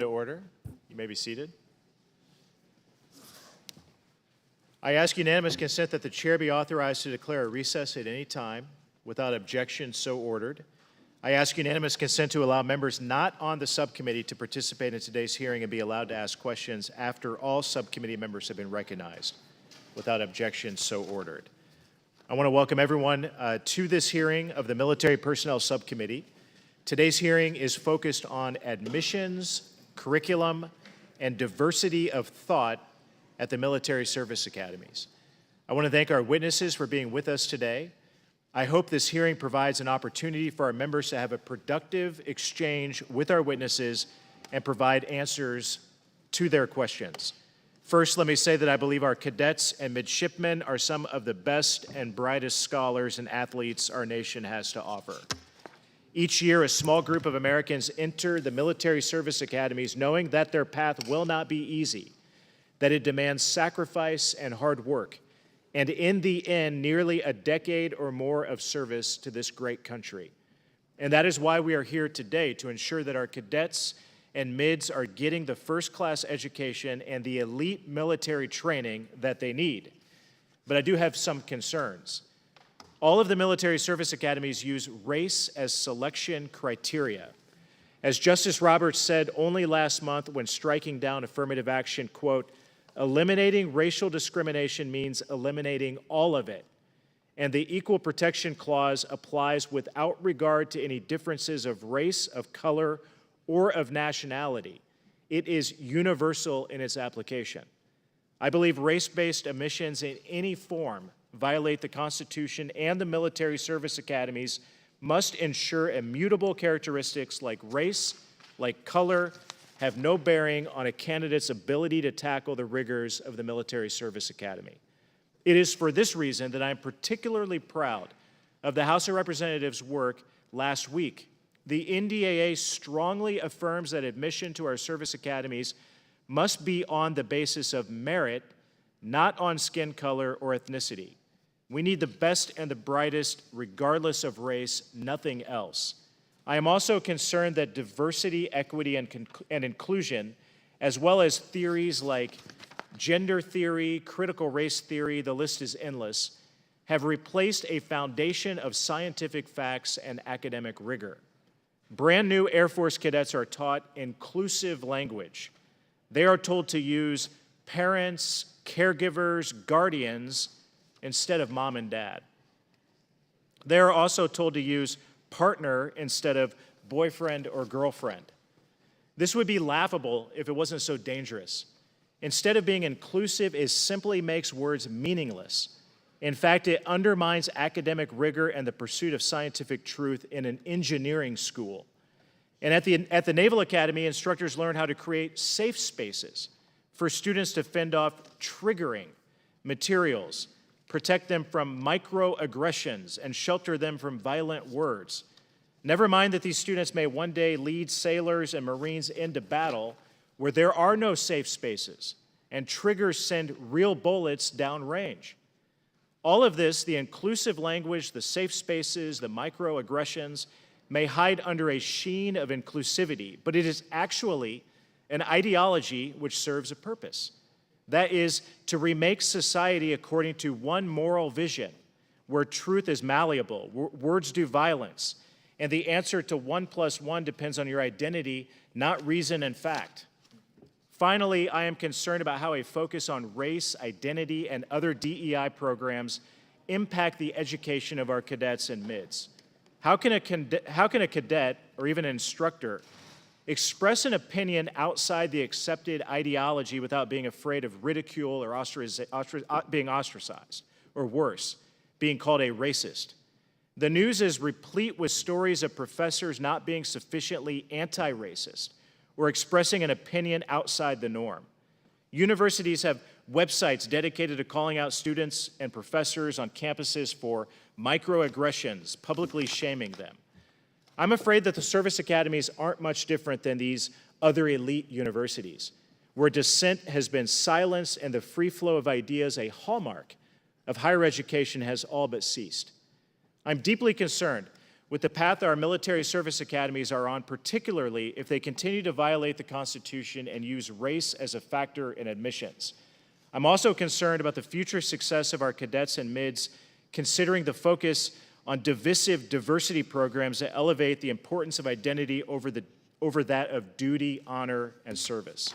To order. You may be seated. I ask unanimous consent that the chair be authorized to declare a recess at any time without objection so ordered. I ask unanimous consent to allow members not on the subcommittee to participate in today's hearing and be allowed to ask questions after all subcommittee members have been recognized. Without objection so ordered. I want to welcome everyone to this hearing of the Military Personnel Subcommittee. Today's hearing is focused on admissions, curriculum, and diversity of thought at the military service academies. I want to thank our witnesses for being with us today. I hope this hearing provides an opportunity for our members to have a productive exchange with our witnesses and provide answers to their questions. First, let me say that I believe our cadets and midshipmen are some of the best and brightest scholars and athletes our nation has to offer. Each year, a small group of Americans enter the military service academies knowing that their path will not be easy, that it demands sacrifice and hard work, and in the end, nearly a decade or more of service to this great country. And that is why we are here today, to ensure that our cadets and mids are getting the first-class education and the elite military training that they need. But I do have some concerns. All of the military service academies use race as selection criteria. As Justice Roberts said only last month when striking down affirmative action, quote, eliminating racial discrimination means eliminating all of it. And the Equal Protection Clause applies without regard to any differences of race, of color, or of nationality. It is universal in its application. I believe race-based admissions in any form violate the Constitution, and the military service academies must ensure immutable characteristics like race, like color, have no bearing on a candidate's ability to tackle the rigors of the military service academy. It is for this reason that I'm particularly proud of the House of Representatives' work last week. The NDAA strongly affirms that admission to our service academies must be on the basis of merit, not on skin color or ethnicity. We need the best and the brightest, regardless of race, nothing else. I am also concerned that diversity, equity, and inclusion, as well as theories like gender theory, critical race theory, the list is endless, have replaced a foundation of scientific facts and academic rigor. Brand new Air Force cadets are taught inclusive language. They are told to use parents, caregivers, guardians, instead of mom and dad. They are also told to use partner instead of boyfriend or girlfriend. This would be laughable if it wasn't so dangerous. Instead of being inclusive, it simply makes words meaningless. In fact, it undermines academic rigor and the pursuit of scientific truth in an engineering school. And at the Naval Academy, instructors learn how to create safe spaces for students to fend off triggering materials, protect them from microaggressions, and shelter them from violent words. Never mind that these students may one day lead sailors and Marines into battle where there are no safe spaces and triggers send real bullets downrange. All of this, the inclusive language, the safe spaces, the microaggressions, may hide under a sheen of inclusivity, but it is actually an ideology which serves a purpose. That is, to remake society according to one moral vision, where truth is malleable, words do violence, and the answer to 1 + 1 depends on your identity, not reason and fact. Finally, I am concerned about how a focus on race, identity, and other DEI programs impact the education of our cadets and mids. How can a cadet, or even an instructor, express an opinion outside the accepted ideology without being afraid of ridicule or being ostracized, or worse, being called a racist? The news is replete with stories of professors not being sufficiently anti-racist or expressing an opinion outside the norm. Universities have websites dedicated to calling out students and professors on campuses for microaggressions, publicly shaming them. I'm afraid that the service academies aren't much different than these other elite universities, where dissent has been silenced and the free flow of ideas, a hallmark of higher education, has all but ceased. I'm deeply concerned with the path our military service academies are on, particularly if they continue to violate the Constitution and use race as a factor in admissions. I'm also concerned about the future success of our cadets and mids, considering the focus on divisive diversity programs that elevate the importance of identity over that of duty, honor, and service.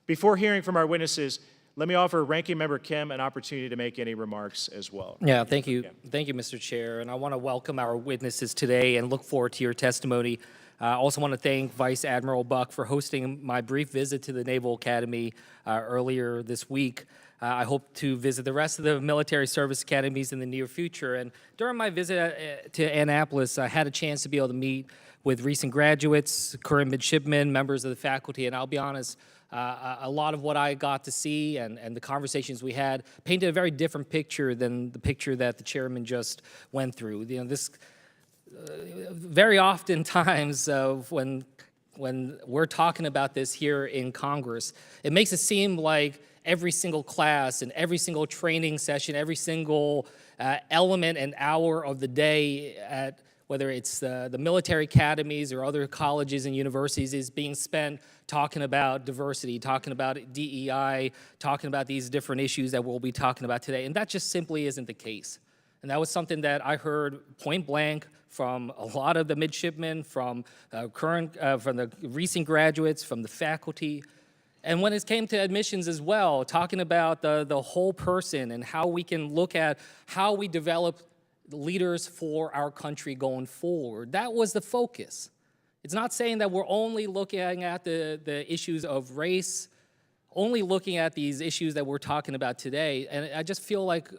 Before hearing from our witnesses, let me offer Ranking Member Kim an opportunity to make any remarks as well. Yeah, thank you. Thank you, Mr. Chair. And I want to welcome our witnesses today and look forward to your testimony. I also want to thank Vice Admiral Buck for hosting my brief visit to the Naval Academy earlier this week. I hope to visit the rest of the military service academies in the near future. And during my visit to Annapolis, I had a chance to be able to meet with recent graduates, current midshipmen, members of the faculty, and I'll be honest, a lot of what I got to see and the conversations we had painted a very different picture than the picture that the chairman just went through. You know, this very often times when we're talking about this here in Congress, it makes it seem like every single class and every single training session, every single element and hour of the day at whether it's the military academies or other colleges and universities, is being spent talking about diversity, talking about DEI, talking about these different issues that we'll be talking about today. And that just simply isn't the case. And that was something that I heard point blank from a lot of the midshipmen, from the recent graduates, from the faculty. And when it came to admissions as well, talking about the whole person and how we can look at how we develop leaders for our country going forward. That was the focus. It's not saying that we're only looking at the issues of race, only looking at these issues that we're talking about today. And I just feel like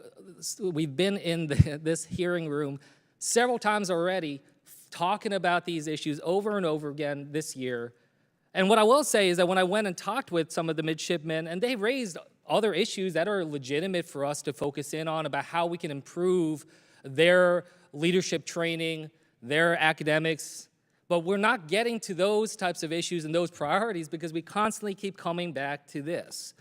we've been in this hearing room several times already talking about these issues over and over again this year. And what I will say is that when I went and talked with some of the midshipmen, and they raised other issues that are legitimate for us to focus in on about how we can improve their leadership training, their academics, but we're not getting to those types of issues and those priorities because we constantly keep coming back to this.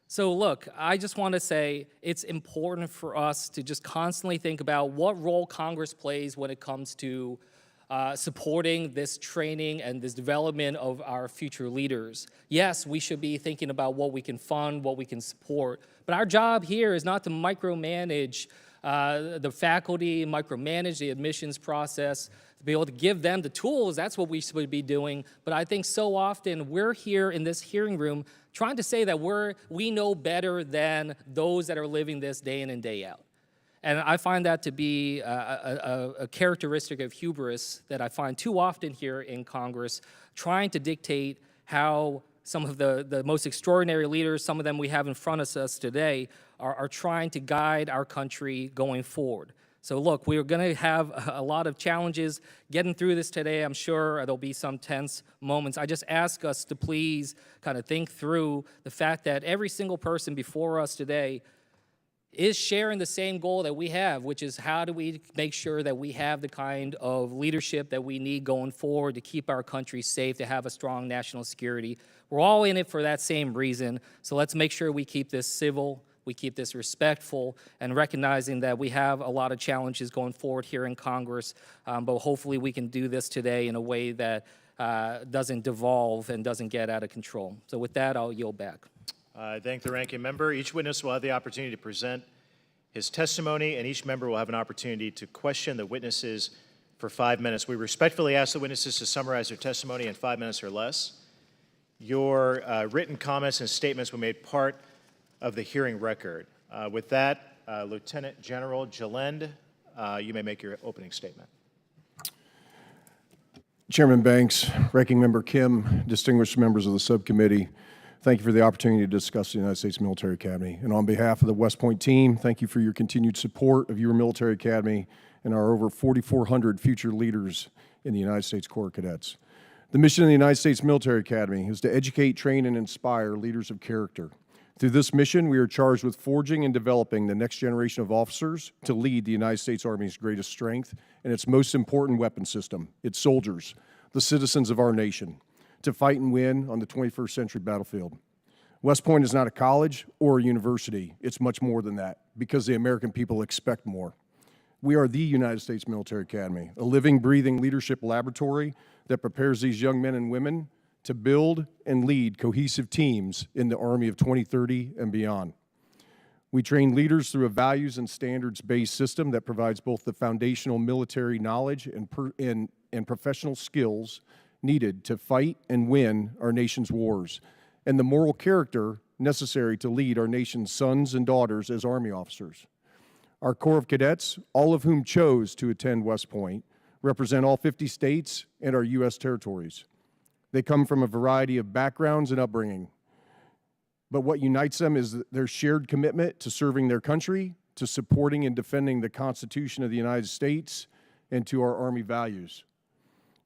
So look, I just want to say it's important for us to just constantly think about what role Congress plays when it comes to supporting this training and this development of our future leaders. Yes, we should be thinking about what we can fund, what we can support, but our job here is not to micromanage the faculty, micromanage the admissions process, to be able to give them the tools. That's what we should be doing. But I think so often we're here in this hearing room trying to say that we know better than those that are living this day in and day out. And I find that to be a characteristic of hubris that I find too often here in Congress, trying to dictate how some of the most extraordinary leaders, some of them we have in front of us today, are trying to guide our country going forward. So look, we're going to have a lot of challenges getting through this today. I'm sure there'll be some tense moments. I just ask us to please kind of think through the fact that every single person before us today is sharing the same goal that we have, which is how do we make sure that we have the kind of leadership that we need going forward to keep our country safe, to have a strong national security. We're all in it for that same reason, so let's make sure we keep this civil, we keep this respectful, and recognizing that we have a lot of challenges going forward here in Congress, but hopefully we can do this today in a way that doesn't devolve and doesn't get out of control. So with that, I'll yield back. I thank the ranking member. Each witness will have the opportunity to present his testimony, and each member will have an opportunity to question the witnesses for 5 minutes. We respectfully ask the witnesses to summarize their testimony in 5 minutes or less. Your written comments and statements were made part of the hearing record. With that, Lieutenant General Jalend, you may make your opening statement. Chairman Banks, Ranking Member Kim, distinguished members of the subcommittee, thank you for the opportunity to discuss the United States Military Academy. And on behalf of the West Point team, thank you for your continued support of your military academy and our over 4,400 future leaders in the United States Corps of Cadets. The mission of the United States Military Academy is to educate, train, and inspire leaders of character. Through this mission, we are charged with forging and developing the next generation of officers to lead the United States Army's greatest strength and its most important weapon system, its soldiers, the citizens of our nation, to fight and win on the 21st century battlefield. West Point is not a college or a university. It's much more than that because the American people expect more. We are the United States Military Academy, a living, breathing leadership laboratory that prepares these young men and women to build and lead cohesive teams in the Army of 2030 and beyond. We train leaders through a values and standards-based system that provides both the foundational military knowledge and professional skills needed to fight and win our nation's wars, and the moral character necessary to lead our nation's sons and daughters as Army officers. Our Corps of Cadets, all of whom chose to attend West Point, represent all 50 states and our U.S. territories. They come from a variety of backgrounds and upbringing. But what unites them is their shared commitment to serving their country, to supporting and defending the Constitution of the United States, and to our Army values.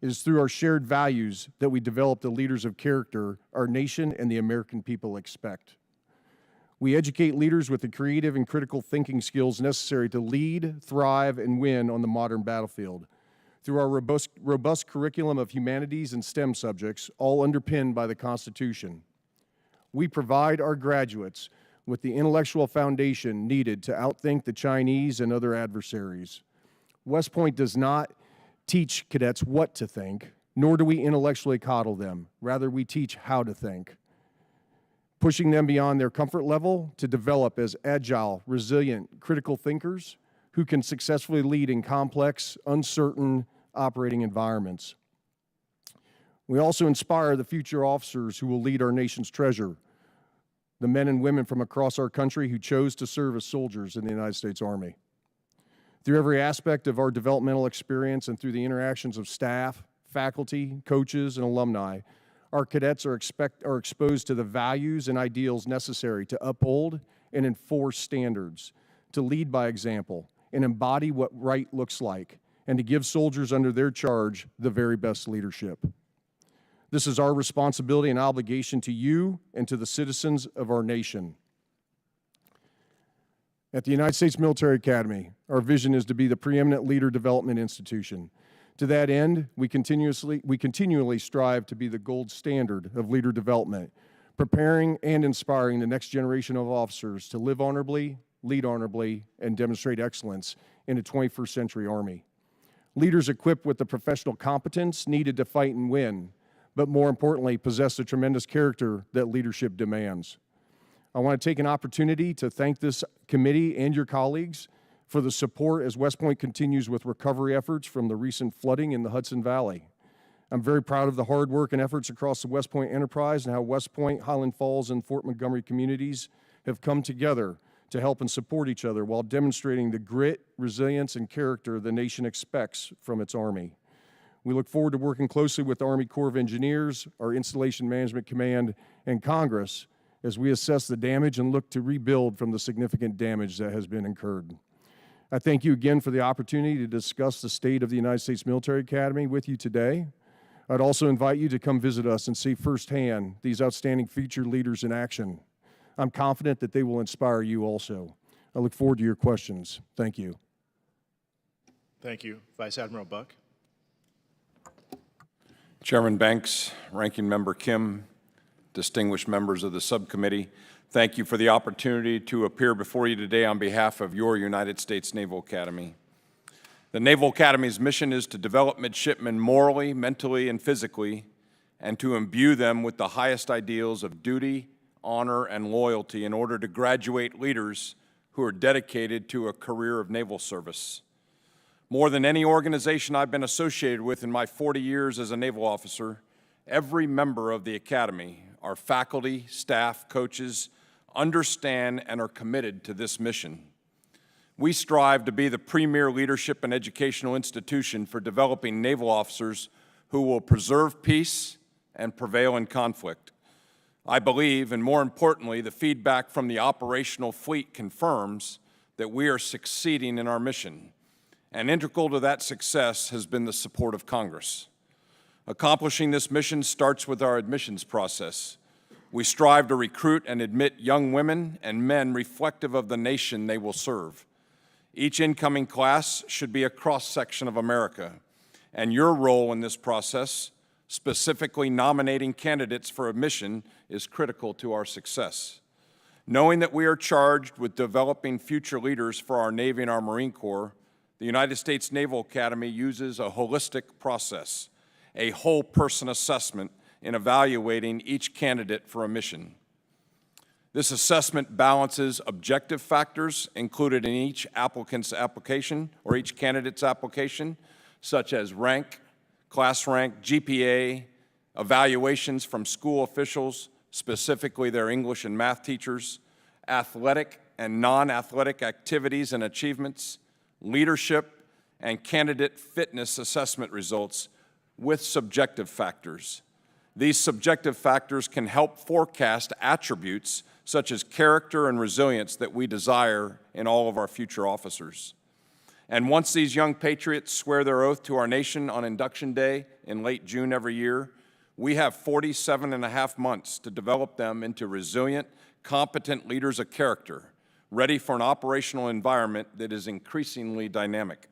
It is through our shared values that we develop the leaders of character our nation and the American people expect. We educate leaders with the creative and critical thinking skills necessary to lead, thrive, and win on the modern battlefield. Through our robust curriculum of humanities and STEM subjects, all underpinned by the Constitution, we provide our graduates with the intellectual foundation needed to outthink the Chinese and other adversaries. West Point does not teach cadets what to think, nor do we intellectually coddle them. Rather, we teach how to think, pushing them beyond their comfort level to develop as agile, resilient, critical thinkers who can successfully lead in complex, uncertain operating environments. We also inspire the future officers who will lead our nation's treasure, the men and women from across our country who chose to serve as soldiers in the United States Army. Through every aspect of our developmental experience and through the interactions of staff, faculty, coaches, and alumni, our cadets are exposed to the values and ideals necessary to uphold and enforce standards, to lead by example, and embody what right looks like, and to give soldiers under their charge the very best leadership. This is our responsibility and obligation to you and to the citizens of our nation. At the United States Military Academy, our vision is to be the preeminent leader development institution. To that end, we continually strive to be the gold standard of leader development, preparing and inspiring the next generation of officers to live honorably, lead honorably, and demonstrate excellence in a 21st century Army. Leaders equipped with the professional competence needed to fight and win, but more importantly, possess the tremendous character that leadership demands. I want to take an opportunity to thank this committee and your colleagues for the support as West Point continues with recovery efforts from the recent flooding in the Hudson Valley. I'm very proud of the hard work and efforts across the West Point enterprise and how West Point, Highland Falls, and Fort Montgomery communities have come together to help and support each other while demonstrating the grit, resilience, and character the nation expects from its Army. We look forward to working closely with the Army Corps of Engineers, our Installation Management Command, and Congress as we assess the damage and look to rebuild from the significant damage that has been incurred. I thank you again for the opportunity to discuss the state of the United States Military Academy with you today. I'd also invite you to come visit us and see firsthand these outstanding future leaders in action. I'm confident that they will inspire you also. I look forward to your questions. Thank you. Thank you. Vice Admiral Buck. Chairman Banks, Ranking Member Kim, distinguished members of the subcommittee, thank you for the opportunity to appear before you today on behalf of your United States Naval Academy. The Naval Academy's mission is to develop midshipmen morally, mentally, and physically, and to imbue them with the highest ideals of duty, honor, and loyalty in order to graduate leaders who are dedicated to a career of naval service. More than any organization I've been associated with in my 40 years as a naval officer, every member of the Academy, our faculty, staff, coaches, understand and are committed to this mission. We strive to be the premier leadership and educational institution for developing naval officers who will preserve peace and prevail in conflict. I believe, and more importantly, the feedback from the operational fleet confirms that we are succeeding in our mission. And integral to that success has been the support of Congress. Accomplishing this mission starts with our admissions process. We strive to recruit and admit young women and men reflective of the nation they will serve. Each incoming class should be a cross-section of America, and your role in this process, specifically nominating candidates for admission, is critical to our success. Knowing that we are charged with developing future leaders for our Navy and our Marine Corps, the United States Naval Academy uses a holistic process, a whole person assessment in evaluating each candidate for a mission. This assessment balances objective factors included in each applicant's application or each candidate's application, such as rank, class rank, GPA, evaluations from school officials, specifically their English and math teachers, athletic and non-athletic activities and achievements, leadership, and candidate fitness assessment results with subjective factors. These subjective factors can help forecast attributes such as character and resilience that we desire in all of our future officers. And once these young patriots swear their oath to our nation on Induction Day in late June every year, we have 47 and a half months to develop them into resilient, competent leaders of character, ready for an operational environment that is increasingly dynamic.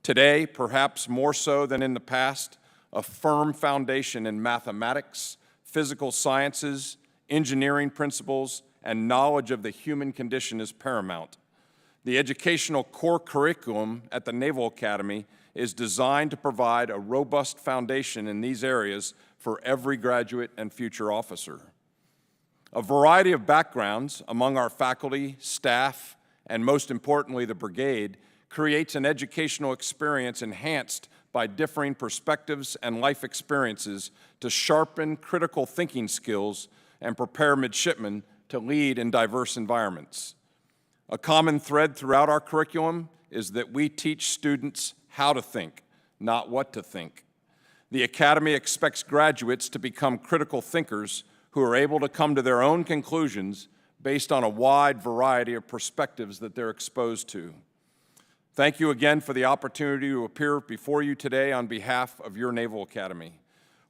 Today, perhaps more so than in the past, a firm foundation in mathematics, physical sciences, engineering principles, and knowledge of the human condition is paramount. The educational core curriculum at the Naval Academy is designed to provide a robust foundation in these areas for every graduate and future officer. A variety of backgrounds among our faculty, staff, and most importantly, the brigade, creates an educational experience enhanced by differing perspectives and life experiences to sharpen critical thinking skills and prepare midshipmen to lead in diverse environments. A common thread throughout our curriculum is that we teach students how to think, not what to think. The Academy expects graduates to become critical thinkers who are able to come to their own conclusions based on a wide variety of perspectives that they're exposed to. Thank you again for the opportunity to appear before you today on behalf of your Naval Academy.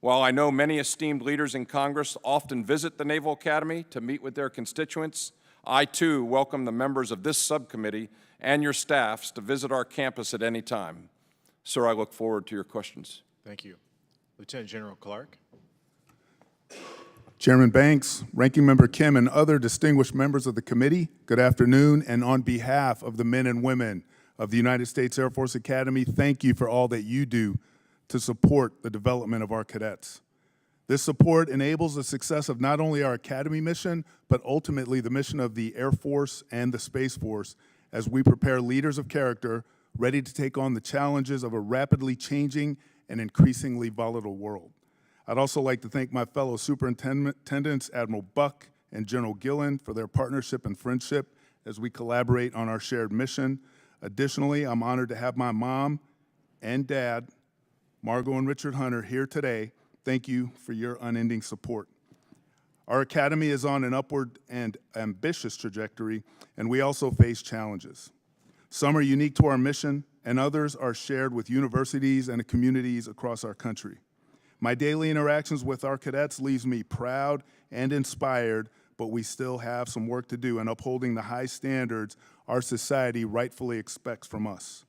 While I know many esteemed leaders in Congress often visit the Naval Academy to meet with their constituents, I too welcome the members of this subcommittee and your staffs to visit our campus at any time. Sir, I look forward to your questions. Thank you. Lieutenant General Clark. Chairman Banks, Ranking Member Kim, and other distinguished members of the committee, good afternoon, and on behalf of the men and women of the United States Air Force Academy, thank you for all that you do to support the development of our cadets. This support enables the success of not only our Academy mission, but ultimately the mission of the Air Force and the Space Force as we prepare leaders of character ready to take on the challenges of a rapidly changing and increasingly volatile world. I'd also like to thank my fellow superintendents, Admiral Buck and General Gillen, for their partnership and friendship as we collaborate on our shared mission. Additionally, I'm honored to have my mom and dad, Margot and Richard Hunter, here today. Thank you for your unending support. Our Academy is on an upward and ambitious trajectory, and we also face challenges. Some are unique to our mission, and others are shared with universities and communities across our country. My daily interactions with our cadets leaves me proud and inspired, but we still have some work to do in upholding the high standards our society rightfully expects from us.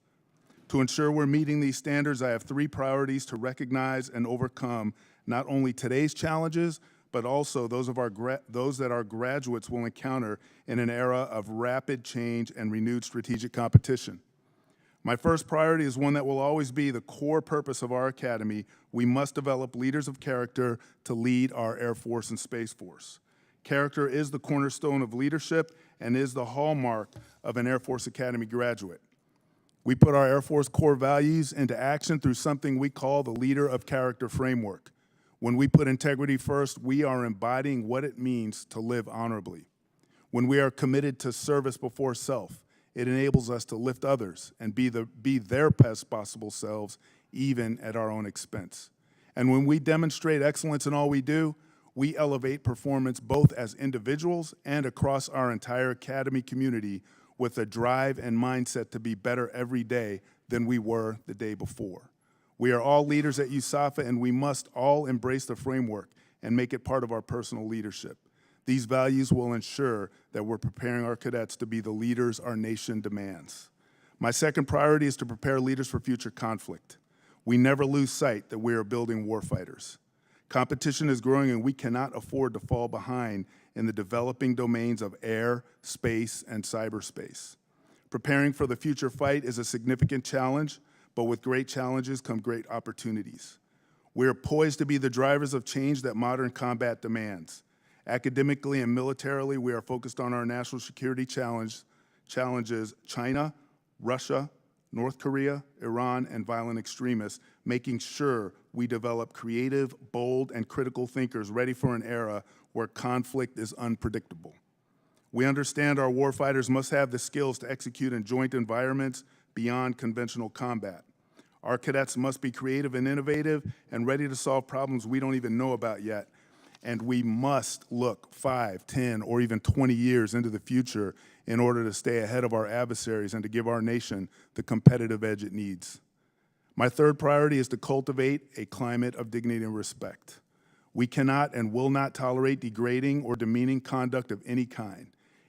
To ensure we're meeting these standards, I have 3 priorities to recognize and overcome not only today's challenges, but also those that our graduates will encounter in an era of rapid change and renewed strategic competition. My first priority is one that will always be the core purpose of our Academy. We must develop leaders of character to lead our Air Force and Space Force. Character is the cornerstone of leadership and is the hallmark of an Air Force Academy graduate. We put our Air Force core values into action through something we call the Leader of Character framework. When we put integrity first, we are embodying what it means to live honorably. When we are committed to service before self, it enables us to lift others and be their best possible selves, even at our own expense. And when we demonstrate excellence in all we do, we elevate performance both as individuals and across our entire Academy community with a drive and mindset to be better every day than we were the day before. We are all leaders at USAFA, and we must all embrace the framework and make it part of our personal leadership. These values will ensure that we're preparing our cadets to be the leaders our nation demands. My second priority is to prepare leaders for future conflict. We never lose sight that we are building warfighters. Competition is growing, and we cannot afford to fall behind in the developing domains of air, space, and cyberspace. Preparing for the future fight is a significant challenge, but with great challenges come great opportunities. We are poised to be the drivers of change that modern combat demands. Academically and militarily, we are focused on our national security challenges: China, Russia, North Korea, Iran, and violent extremists, making sure we develop creative, bold, and critical thinkers ready for an era where conflict is unpredictable. We understand our warfighters must have the skills to execute in joint environments beyond conventional combat. Our cadets must be creative and innovative and ready to solve problems we don't even know about yet. And we must look 5, 10, or even 20 years into the future in order to stay ahead of our adversaries and to give our nation the competitive edge it needs. My third priority is to cultivate a climate of dignity and respect. We cannot and will not tolerate degrading or demeaning conduct of any kind.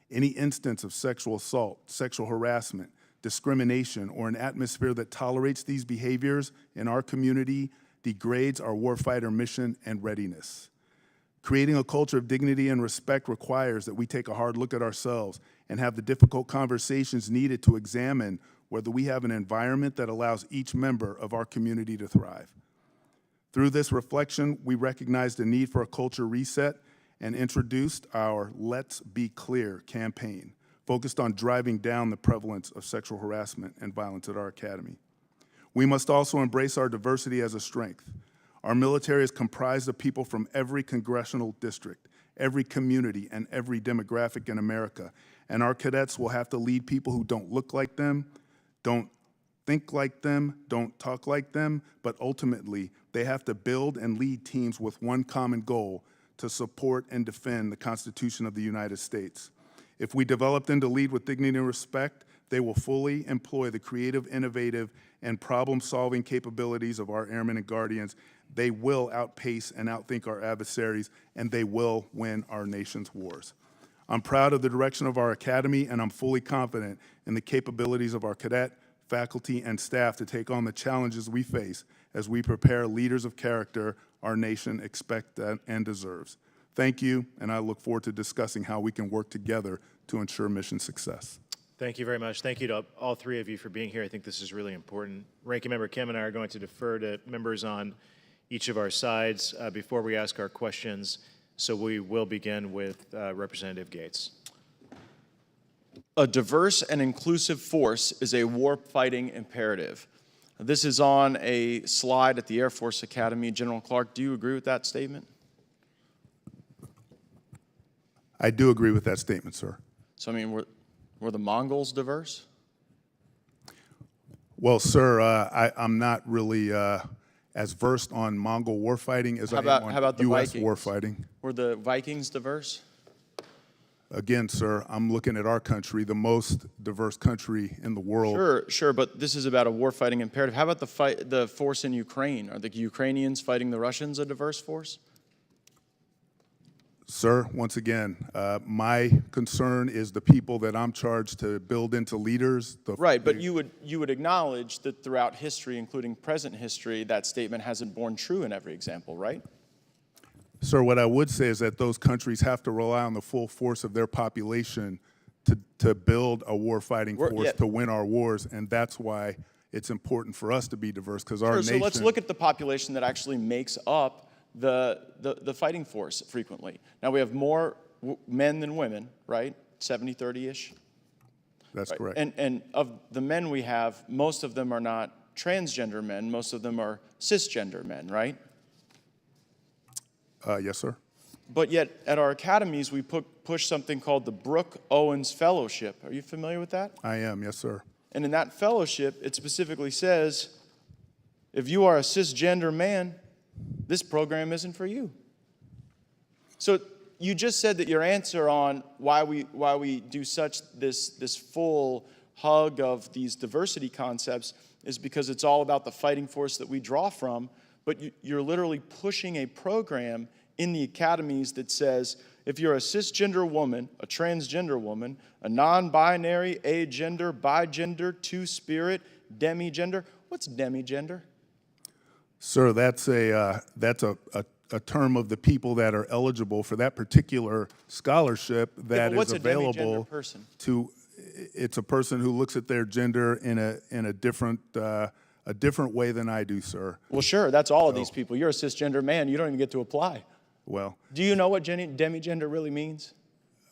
Any instance of sexual assault, sexual harassment, discrimination, or an atmosphere that tolerates these behaviors in our community degrades our warfighter mission and readiness. Creating a culture of dignity and respect requires that we take a hard look at ourselves and have the difficult conversations needed to examine whether we have an environment that allows each member of our community to thrive. Through this reflection, we recognized the need for a culture reset and introduced our Let's Be Clear campaign, focused on driving down the prevalence of sexual harassment and violence at our academy. We must also embrace our diversity as a strength. Our military is comprised of people from every congressional district, every community, and every demographic in America, and our cadets will have to lead people who don't look like them, don't think like them, don't talk like them, but ultimately, they have to build and lead teams with one common goal: to support and defend the Constitution of the United States. If we develop them to lead with dignity and respect, they will fully employ the creative, innovative, and problem-solving capabilities of our airmen and guardians. They will outpace and outthink our adversaries, and they will win our nation's wars. I'm proud of the direction of our academy, and I'm fully confident in the capabilities of our cadet, faculty, and staff to take on the challenges we face as we prepare leaders of character our nation expects and deserves. Thank you, and I look forward to discussing how we can work together to ensure mission success. Thank you very much. Thank you to all three of you for being here. I think this is really important. Ranking Member Kim and I are going to defer to members on each of our sides before we ask our questions. So we will begin with Representative Gates. A diverse and inclusive force is a war-fighting imperative. This is on a slide at the Air Force Academy. General Clark, do you agree with that statement? I do agree with that statement, sir. So, I mean, were the Mongols diverse? Well, sir, I'm not really as versed on Mongol warfighting as I am on the U.S. Vikings? warfighting. Were the Vikings diverse? Again, sir, I'm looking at our country, the most diverse country in the world. Sure, but this is about a war-fighting imperative. How about the force in Ukraine? Are the Ukrainians fighting the Russians a diverse force? Sir, once again, my concern is the people that I'm charged to build into leaders. Right, but you would acknowledge that throughout history, including present history, that statement hasn't borne true in every example, right? Sir, what I would say is that those countries have to rely on the full force of their population to build a war-fighting force to win our wars, and that's why it's important for us to be diverse, because our nation... So let's look at the population that actually makes up the fighting force frequently. Now, we have more men than women, right? 70-30-ish? That's right. correct. And of the men we have, most of them are not transgender men. Most of them are cisgender men, right? Yes, sir. But yet, at our academies, we push something called the Brooke Owens Fellowship. Are you familiar with that? I am, yes, sir. And in that fellowship, it specifically says, if you are a cisgender man, this program isn't for you. So you just said that your answer on why we do this full hug of these diversity concepts is because it's all about the fighting force that we draw from, but you're literally pushing a program in the academies that says, if you're a cisgender woman, a transgender woman, a non-binary, agender, bigender, two-spirit, demigender. What's demigender? Sir, that's a term of the people that are eligible for that particular scholarship that is available person? to. it's a person who looks at their gender in a different way than I do, sir. Well, sure, that's all of these people. You're a cisgender man. You don't even get to apply. Well, Do you know what demigender really means?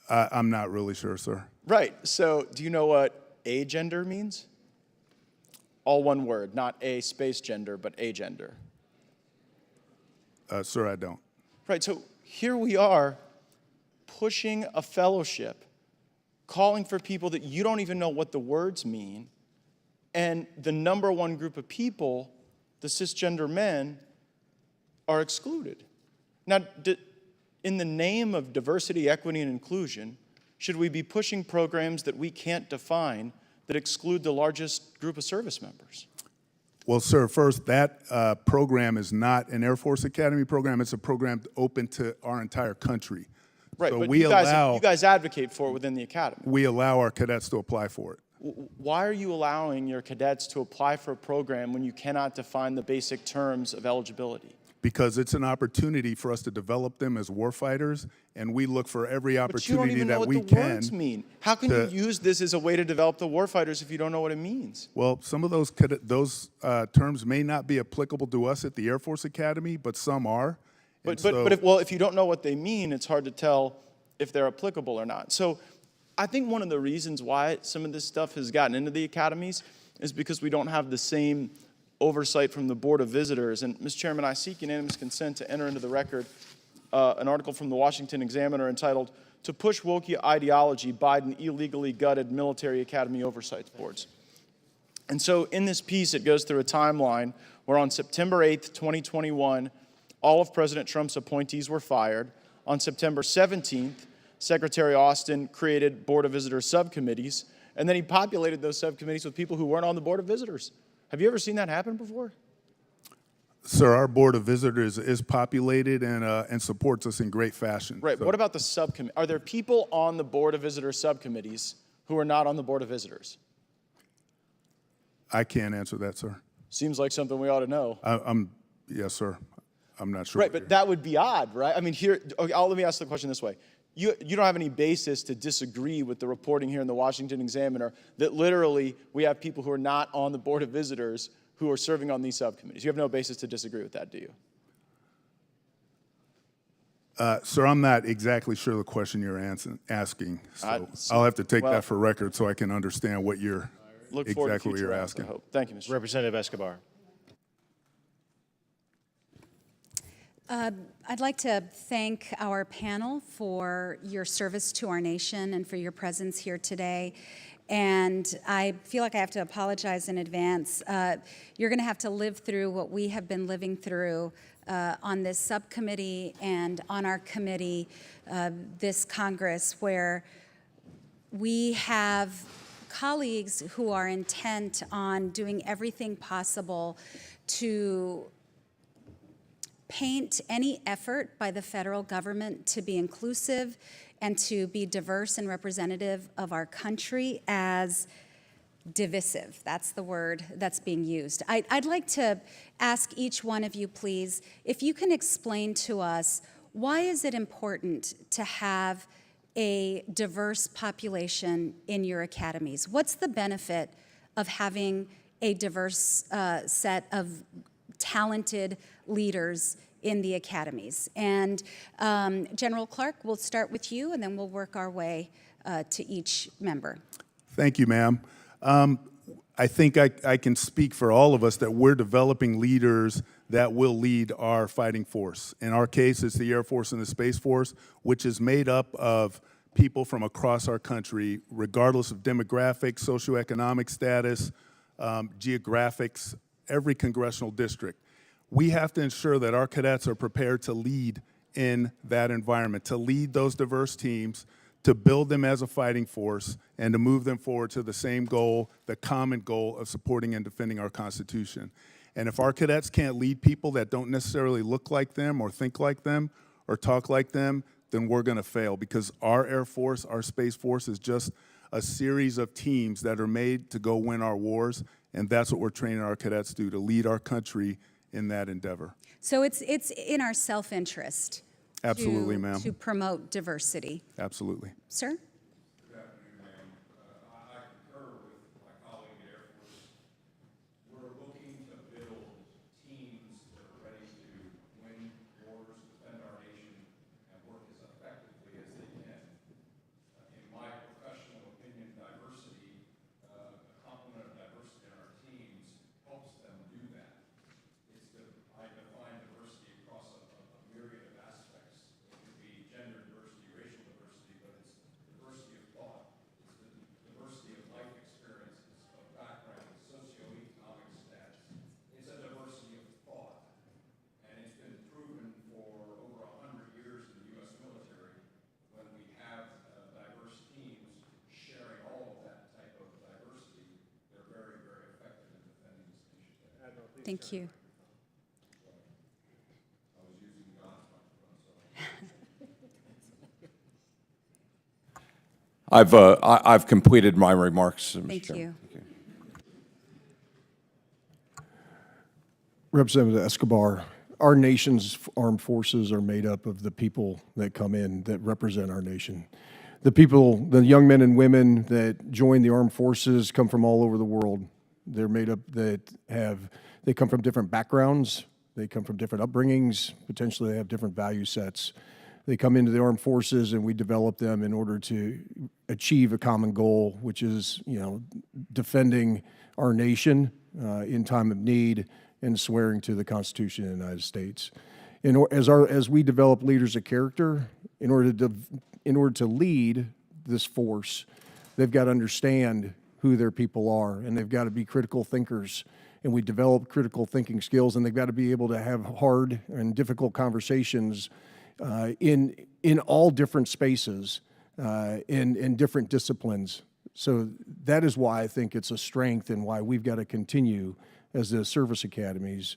I'm not really sure, sir. Right. So do you know what agender means? All one word, not a space gender, but agender. Sir, I don't. Right. So here we are pushing a fellowship, calling for people that you don't even know what the words mean. And the number one group of people, the cisgender men, are excluded. Now, in the name of diversity, equity, and inclusion, should we be pushing programs that we can't define that exclude the largest group of service members? Well, sir, first, that program is not an Air Force Academy program. It's a program open to our entire country. Right, So but we you guys advocate for it within the academy. we allow our cadets to apply for it. Why are you allowing your cadets to apply for a program when you cannot define the basic terms of eligibility? Because it's an opportunity for us to develop them as warfighters, and we look for every But you don't opportunity even know that what we the can. words mean. How can you use this as a way to develop the warfighters if you don't know what it means? Well, some of those terms may not be applicable to us at the Air Force Academy, but some are. And But if you don't know what they mean, it's hard to tell if they're applicable or not. So I think one of the reasons why some of this stuff has gotten into the academies is because we don't have the same oversight from the Board of Visitors. And, Mr. Chairman, I seek unanimous consent to enter into the record an article from the Washington Examiner entitled, "To Push Woke Ideology, Biden Illegally Gutted Military Academy Oversight Boards." And so in this piece, it goes through a timeline where on September 8th, 2021, all of President Trump's appointees were fired. On September 17th, Secretary Austin created Board of Visitors subcommittees, and then he populated those subcommittees with people who weren't on the Board of Visitors. Have you ever seen that happen before? Sir, our Board of Visitors is populated and supports us in great fashion. Right. So What about the subcommittee? Are there people on the Board of Visitors subcommittees who are not on the Board of Visitors? I can't answer that, sir. Seems like something we ought to know. Yes, sir. I'm not sure. Right, but that would be odd, right? I mean, let me ask the question this way. You don't have any basis to disagree with the reporting here in the Washington Examiner that literally we have people who are not on the Board of Visitors who are serving on these subcommittees. You have no basis to disagree with that, do you? Sir, I'm not exactly sure the question you're asking, so I'll have to take that for record so I can understand what you're Look forward to exactly what future you're rounds, I asking. hope. Thank you, Mr. Chairman. Representative Escobar. I'd like to thank our panel for your service to our nation and for your presence here today. And I feel like I have to apologize in advance. You're going to have to live through what we have been living through on this subcommittee and on our committee this Congress, where we have colleagues who are intent on doing everything possible to paint any effort by the federal government to be inclusive and to be diverse and representative of our country as divisive. That's the word that's being used. I'd like to ask each one of you, please, if you can explain to us, why is it important to have a diverse population in your academies? What's the benefit of having a diverse set of talented leaders in the academies? And General Clark, we'll start with you, and then we'll work our way to each member. Thank you, ma'am. I think I can speak for all of us that we're developing leaders that will lead our fighting force. In our case, it's the Air Force and the Space Force, which is made up of people from across our country, regardless of demographics, socioeconomic status, geographics, every congressional district. We have to ensure that our cadets are prepared to lead in that environment, to lead those diverse teams, to build them as a fighting force, and to move them forward to the same goal, the common goal of supporting and defending our Constitution. And if our cadets can't lead people that don't necessarily look like them or think like them or talk like them, then we're going to fail, because our Air Force, our Space Force is just a series of teams that are made to go win our wars, and that's what we're training our cadets to do, to lead our country in that endeavor. So it's in our self-interest. Absolutely, ma'am. To promote diversity. Absolutely. Sir? Good afternoon, ma'am. Thank you. I've completed my remarks, Mr. Thank Chairman. you. Representative Escobar, our nation's armed forces are made up of the people that come in that represent our nation. The people, the young men and women that join the armed forces come from all over the world. They're made up they come from different backgrounds, they come from different upbringings, potentially they have different value sets. They come into the armed forces and we develop them in order to achieve a common goal, which is, defending our nation in time of need and swearing to the Constitution of the United States. As we develop leaders of character, in order to lead this force, they've got to understand who their people are, and they've got to be critical thinkers. And we develop critical thinking skills, and they've got to be able to have hard and difficult conversations in all different spaces, in different disciplines. So that is why I think it's a strength and why we've got to continue as the service academies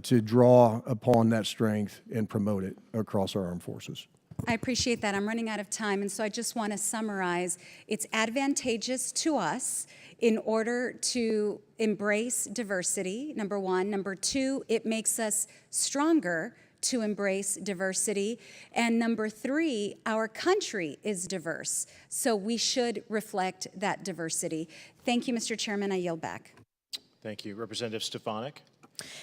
to draw upon that strength and promote it across our armed forces. I appreciate that. I'm running out of time, and so I just want to summarize. It's advantageous to us in order to embrace diversity, number one. Number two, it makes us stronger to embrace diversity. And number three, our country is diverse, so we should reflect that diversity. Thank you, Mr. Chairman. I yield back. Thank you. Representative Stefanik.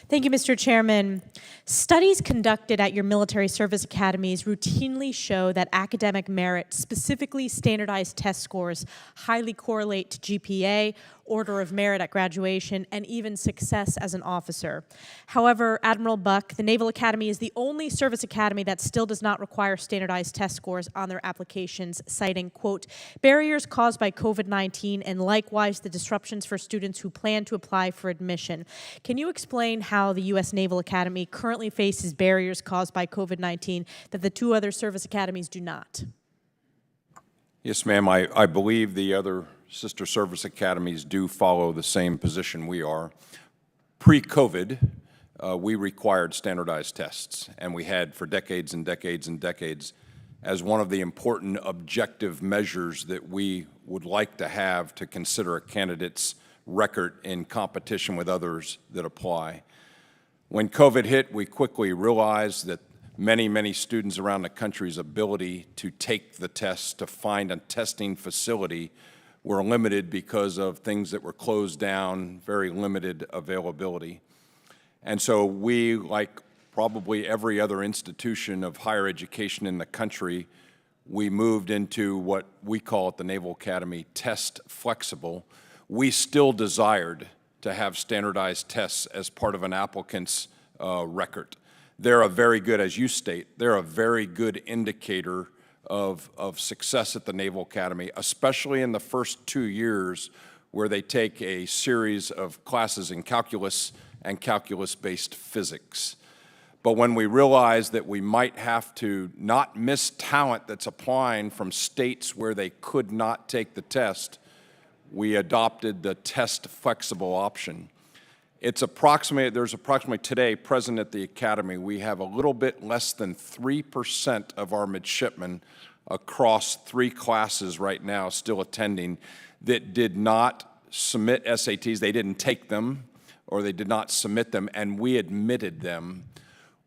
Thank you, Mr. Chairman. Studies conducted at your military service academies routinely show that academic merit, specifically standardized test scores, highly correlate to GPA, order of merit at graduation, and even success as an officer. However, Admiral Buck, the Naval Academy is the only service academy that still does not require standardized test scores on their applications, citing, quote, barriers caused by COVID-19 and likewise the disruptions for students who plan to apply for admission. Can you explain how the U.S. Naval Academy currently faces barriers caused by COVID-19 that the two other service academies do not? Yes, ma'am. I believe the other sister service academies do follow the same position we are. Pre-COVID, we required standardized tests, and we had for decades and decades and decades as one of the important objective measures that we would like to have to consider a candidate's record in competition with others that apply. When COVID hit, we quickly realized that many students around the country's ability to take the test, to find a testing facility, were limited because of things that were closed down, very limited availability. And so we, like probably every other institution of higher education in the country, we moved into what we call at the Naval Academy test flexible. We still desired to have standardized tests as part of an applicant's record. They're a very good, as you state, they're a very good indicator of success at the Naval Academy, especially in the first 2 years where they take a series of classes in calculus and calculus-based physics. But when we realized that we might have to not miss talent that's applying from states where they could not take the test, we adopted the test flexible option. There's approximately today present at the Academy, we have a little bit less than 3% of our midshipmen across 3 classes right now still attending that did not submit SATs. They didn't take them or they did not submit them, and we admitted them.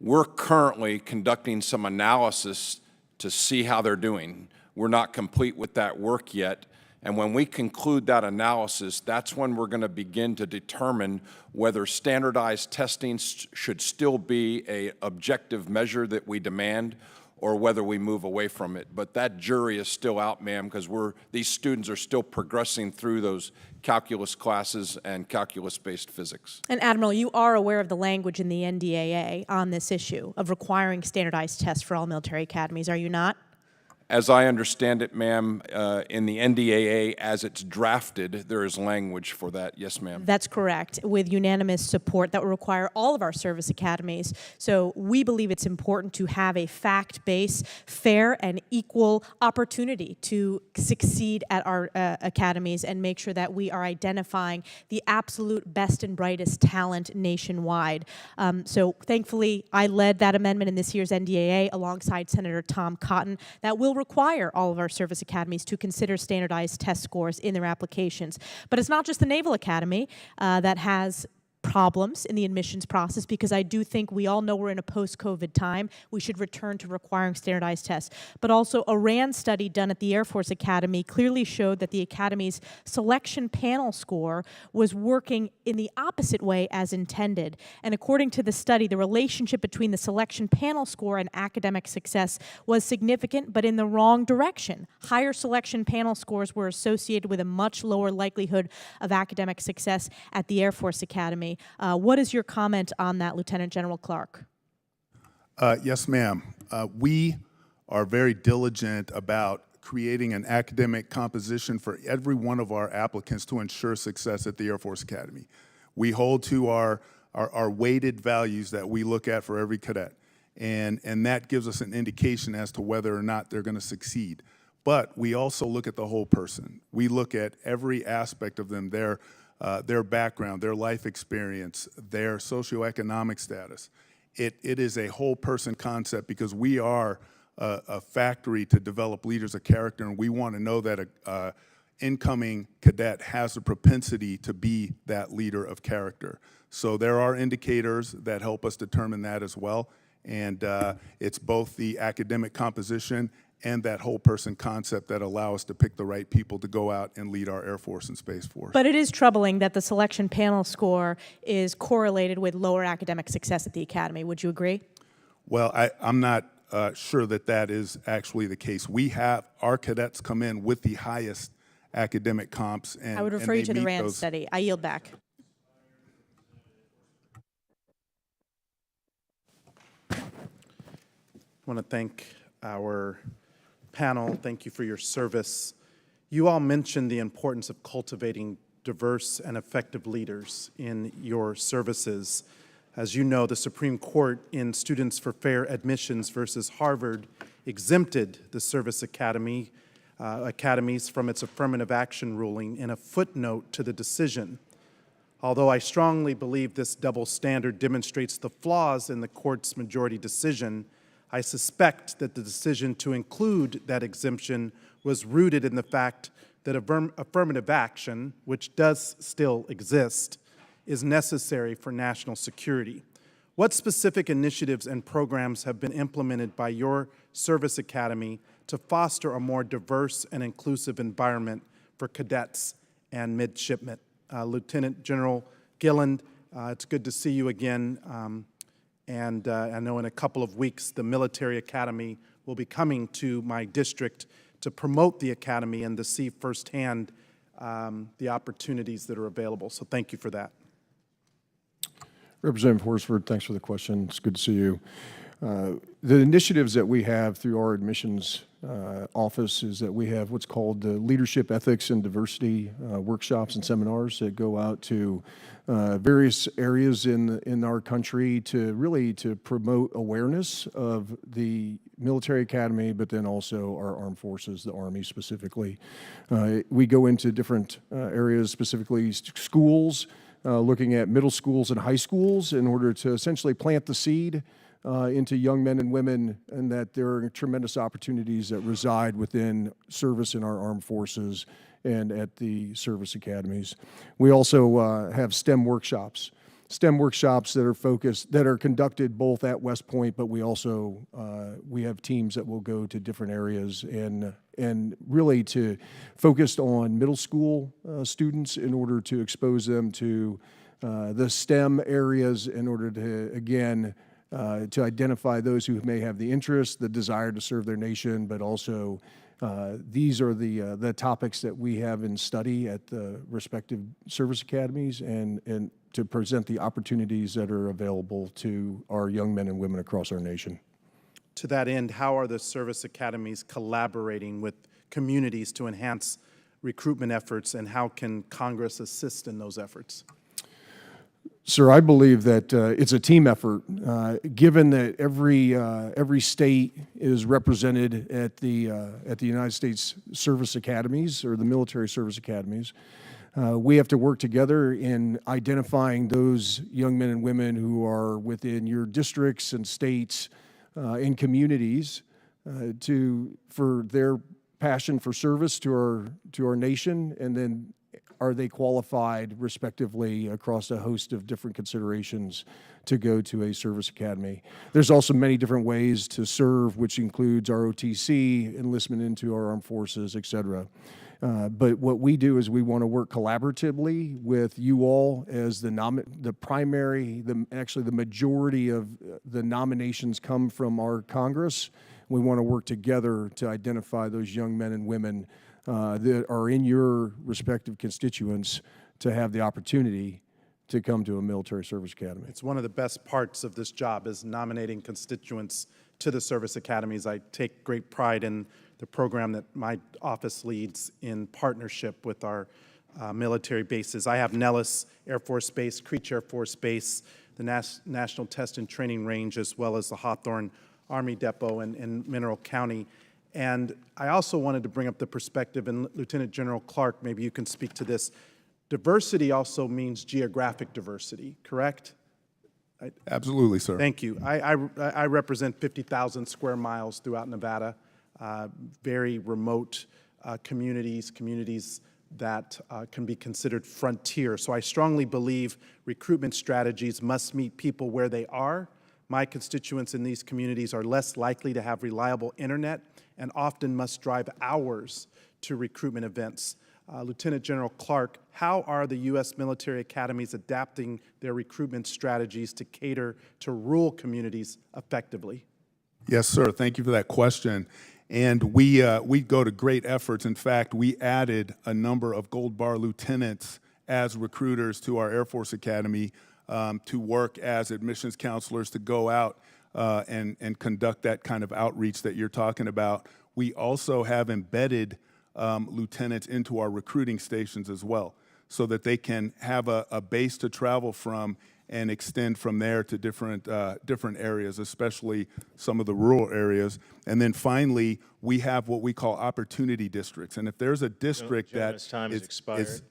We're currently conducting some analysis to see how they're doing. We're not complete with that work yet. And when we conclude that analysis, that's when we're going to begin to determine whether standardized testing should still be an objective measure that we demand or whether we move away from it. But that jury is still out, ma'am, because these students are still progressing through those calculus classes and calculus-based physics. And Admiral, you are aware of the language in the NDAA on this issue of requiring standardized tests for all military academies, are you not? As I understand it, ma'am, in the NDAA, as it's drafted, there is language for that. Yes, ma'am. That's correct, with unanimous support that will require all of our service academies. So we believe it's important to have a fact-based, fair, and equal opportunity to succeed at our academies and make sure that we are identifying the absolute best and brightest talent nationwide. So thankfully, I led that amendment in this year's NDAA alongside Senator Tom Cotton that will require all of our service academies to consider standardized test scores in their applications. But it's not just the Naval Academy that has problems in the admissions process, because I do think we all know we're in a post-COVID time. We should return to requiring standardized tests. But also a RAND study done at the Air Force Academy clearly showed that the Academy's selection panel score was working in the opposite way as intended. And according to the study, the relationship between the selection panel score and academic success was significant, but in the wrong direction. Higher selection panel scores were associated with a much lower likelihood of academic success at the Air Force Academy. What is your comment on that, Lieutenant General Clark? Yes, ma'am. We are very diligent about creating an academic composition for every one of our applicants to ensure success at the Air Force Academy. We hold to our weighted values that we look at for every cadet, and that gives us an indication as to whether or not they're going to succeed. But we also look at the whole person. We look at every aspect of them, their background, their life experience, their socioeconomic status. It is a whole person concept, because we are a factory to develop leaders of character, and we want to know that a incoming cadet has the propensity to be that leader of character. So there are indicators that help us determine that as well, and it's both the academic composition and that whole person concept that allow us to pick the right people to go out and lead our Air Force and Space Force. But it is troubling that the selection panel score is correlated with lower academic success at the Academy. Would you agree? Well, I'm not sure that that is actually the case. We have our cadets come in with the highest academic comps, and I would refer you to the RAND those. study. I yield back. I want to thank our panel. Thank you for your service. You all mentioned the importance of cultivating diverse and effective leaders in your services. As you know, the Supreme Court in Students for Fair Admissions versus Harvard exempted the service academies from its affirmative action ruling in a footnote to the decision. Although I strongly believe this double standard demonstrates the flaws in the court's majority decision, I suspect that the decision to include that exemption was rooted in the fact that affirmative action, which does still exist, is necessary for national security. What specific initiatives and programs have been implemented by your service academy to foster a more diverse and inclusive environment for cadets and midshipmen? Lieutenant General Gilland, it's good to see you again. And I know in a couple of weeks, the Military Academy will be coming to my district to promote the Academy and to see firsthand the opportunities that are available. So thank you for that. Representative Horsford, thanks for the question. It's good to see you. The initiatives that we have through our admissions office is that we have what's called the Leadership, Ethics, and Diversity workshops and seminars that go out to various areas in our country to promote awareness of the military academy, but then also our armed forces, the Army specifically. We go into different areas, specifically schools, looking at middle schools and high schools in order to essentially plant the seed into young men and women, and that there are tremendous opportunities that reside within service in our armed forces and at the service academies. We also have STEM workshops that are conducted both at West Point, but we also we have teams that will go to different areas and really to focus on middle school students in order to expose them to the STEM areas in order to, again, to identify those who may have the interest, the desire to serve their nation, but also these are the topics that we have in study at the respective service academies and to present the opportunities that are available to our young men and women across our nation. To that end, how are the service academies collaborating with communities to enhance recruitment efforts, and how can Congress assist in those efforts? Sir, I believe that it's a team effort. Given that every state is represented at the United States Service Academies or the military service academies, we have to work together in identifying those young men and women who are within your districts and states and communities for their passion for service to our nation, and then are they qualified respectively across a host of different considerations to go to a service academy. There's also many different ways to serve, which includes ROTC, enlistment into our armed forces, et cetera. But what we do is we want to work collaboratively with you all as the majority of the nominations come from our Congress. We want to work together to identify those young men and women that are in your respective constituents to have the opportunity to come to a military service academy. It's one of the best parts of this job is nominating constituents to the service academies. I take great pride in the program that my office leads in partnership with our military bases. I have Nellis Air Force Base, Creech Air Force Base, the National Test and Training Range, as well as the Hawthorne Army Depot in Mineral County. And I also wanted to bring up the perspective, and Lieutenant General Clark, maybe you can speak to this. Diversity also means geographic diversity, correct? Absolutely, sir. Thank you. I represent 50,000 square miles throughout Nevada, very remote communities that can be considered frontier. So I strongly believe recruitment strategies must meet people where they are. My constituents in these communities are less likely to have reliable internet and often must drive hours to recruitment events. Lieutenant General Clark, how are the U.S. military academies adapting their recruitment strategies to cater to rural communities effectively? Yes, sir. Thank you for that question. And we go to great efforts. In fact, we added a number of Gold Bar lieutenants as recruiters to our Air Force Academy to work as admissions counselors to go out and conduct that kind of outreach that you're talking about. We also have embedded lieutenants into our recruiting stations as well, so that they can have a base to travel from and extend from there to different areas, especially some of the rural areas. And then finally, we have what we call opportunity districts. And if there's a district Gentleman's time has expired.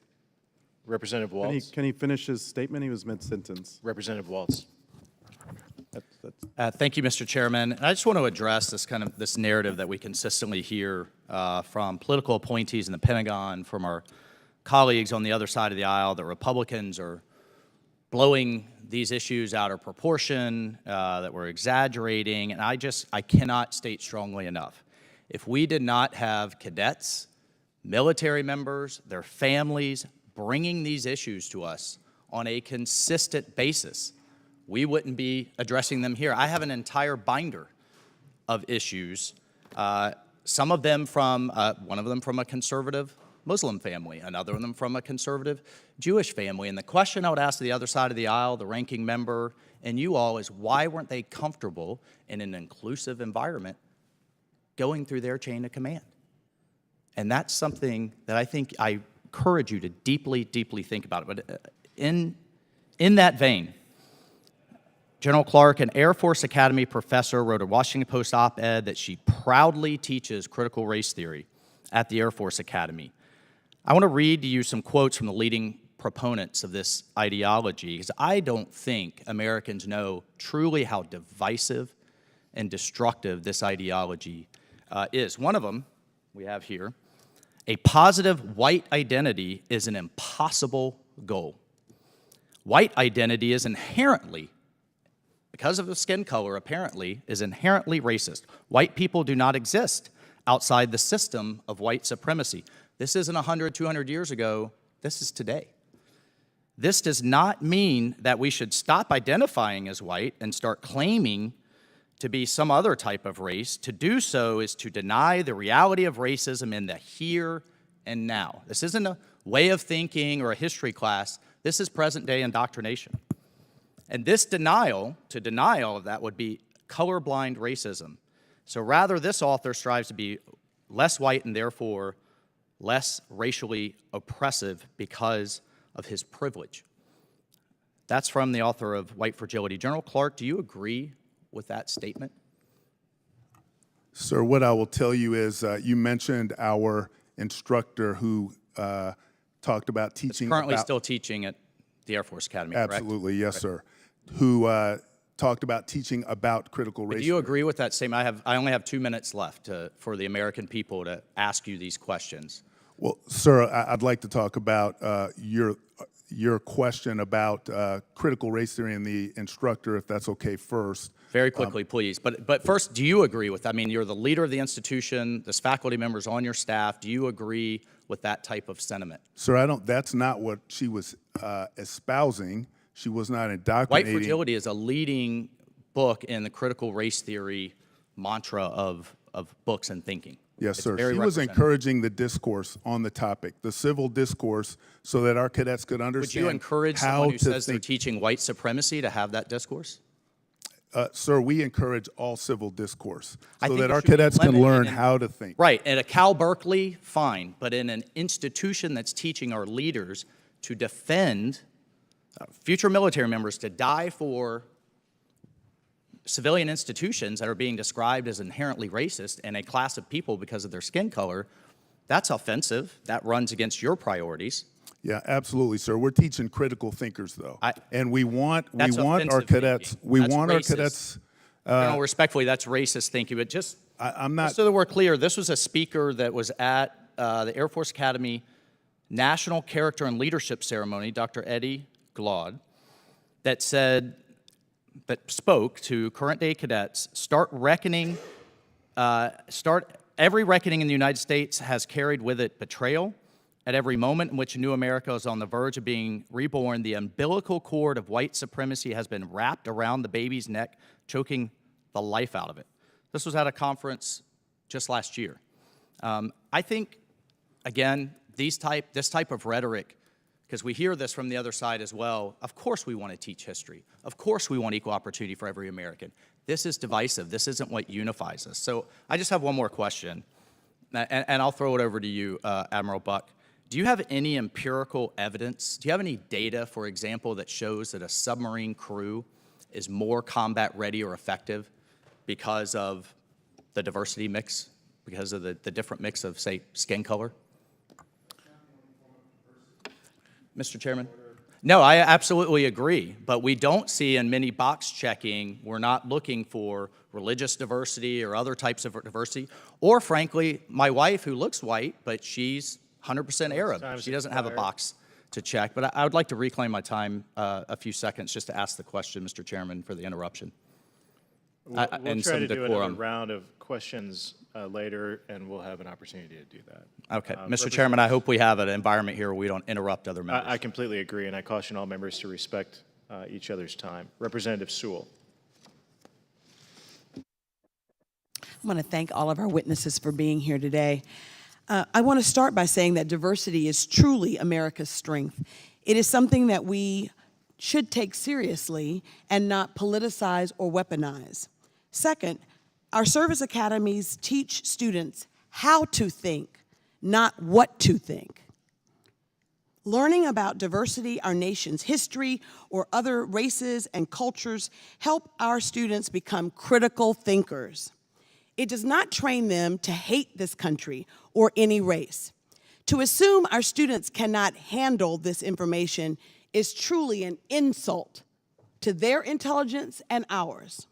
Representative Waltz. Can he finish his statement? He was mid-sentence. Representative Waltz. Thank you, Mr. Chairman. And I just want to address this narrative that we consistently hear from political appointees in the Pentagon, from our colleagues on the other side of the aisle, that Republicans are blowing these issues out of proportion, that we're exaggerating. And I cannot state strongly enough. If we did not have cadets, military members, their families bringing these issues to us on a consistent basis, we wouldn't be addressing them here. I have an entire binder of issues, some of them from, one of them from a conservative Muslim family, another of them from a conservative Jewish family. And the question I would ask the other side of the aisle, the ranking member, and you all is, why weren't they comfortable in an inclusive environment going through their chain of command? And that's something that I think I encourage you to deeply, deeply think about it. But in that vein, General Clark, an Air Force Academy professor, wrote a Washington Post op-ed that she proudly teaches critical race theory at the Air Force Academy. I want to read to you some quotes from the leading proponents of this ideology, because I don't think Americans know truly how divisive and destructive this ideology is. One of them we have here: a positive white identity is an impossible goal. White identity is inherently, because of the skin color, apparently, is inherently racist. White people do not exist outside the system of white supremacy. This isn't 100, 200 years ago. This is today. This does not mean that we should stop identifying as white and start claiming to be some other type of race. To do so is to deny the reality of racism in the here and now. This isn't a way of thinking or a history class. This is present-day indoctrination. And this denial, to deny all of that, would be colorblind racism. So rather, this author strives to be less white and therefore less racially oppressive because of his privilege. That's from the author of White Fragility. General Clark, do you agree with that statement? Sir, what I will tell you is you mentioned our instructor who talked about teaching Currently about, still teaching at the Air Force Academy, correct? absolutely, yes, sir, who talked about teaching about critical race Do you theory. agree with that statement? I only have 2 minutes left for the American people to ask you these questions. Well, sir, I'd like to talk about your question about critical race theory and the instructor, if that's okay first. Very quickly, please. But first, do you agree with, I mean, you're the leader of the institution, there's faculty members on your staff. Do you agree with that type of sentiment? Sir, that's not what she was espousing. She was not White indoctrinating. Fragility is a leading book in the critical race theory mantra of books and thinking. Yes, It's sir. very She was representative. encouraging the discourse on the topic, the civil discourse, so that our cadets could Would understand you encourage how someone who to says they're think. teaching white supremacy to have that discourse? Sir, we encourage all civil discourse I so think that it our should be cadets can limited learn in- how to think. Right, at a Cal Berkeley, fine, but in an institution that's teaching our leaders to defend future military members, to die for civilian institutions that are being described as inherently racist and a class of people because of their skin color, that's offensive. That runs against your priorities. Yeah, absolutely, sir. We're teaching critical thinkers, though, and we want That's our offensive cadets. thinking. We That's want our racist. cadets. Respectfully, that's racist thinking, but just I'm not. so that we're clear, this was a speaker that was at the Air Force Academy National Character and Leadership Ceremony, Dr. Eddie Glaude, that spoke to current day cadets, every reckoning in the United States has carried with it betrayal. At every moment in which a new America is on the verge of being reborn, the umbilical cord of white supremacy has been wrapped around the baby's neck, choking the life out of it. This was at a conference just last year. I think, again, this type of rhetoric, because we hear this from the other side as well, of course we want to teach history. Of course we want equal opportunity for every American. This is divisive. This isn't what unifies us. So I just have one more question, and I'll throw it over to you, Admiral Buck. Do you have any empirical evidence? Do you have any data, for example, that shows that a submarine crew is more combat ready or effective because of the diversity mix, because of the different mix of, say, skin color? Mr. Chairman? No, I absolutely agree, but we don't see in many box checking, we're not looking for religious diversity or other types of diversity, or frankly, my wife who looks white, but she's 100% Arab. She doesn't have a box to check, but I would like to reclaim my time a few seconds just to ask the question, Mr. Chairman, for the interruption. We'll And try some to do another decorum. round of questions later, and we'll have an opportunity to do that. Okay, Mr. Chairman, I hope we have an environment here where we don't interrupt other members. I completely agree, and I caution all members to respect each other's time. Representative Sewell. I want to thank all of our witnesses for being here today. I want to start by saying that diversity is truly America's strength. It is something that we should take seriously and not politicize or weaponize. Second, our service academies teach students how to think, not what to think. Learning about diversity, our nation's history, or other races and cultures help our students become critical thinkers. It does not train them to hate this country or any race. To assume our students cannot handle this information is truly an insult to their intelligence and ours.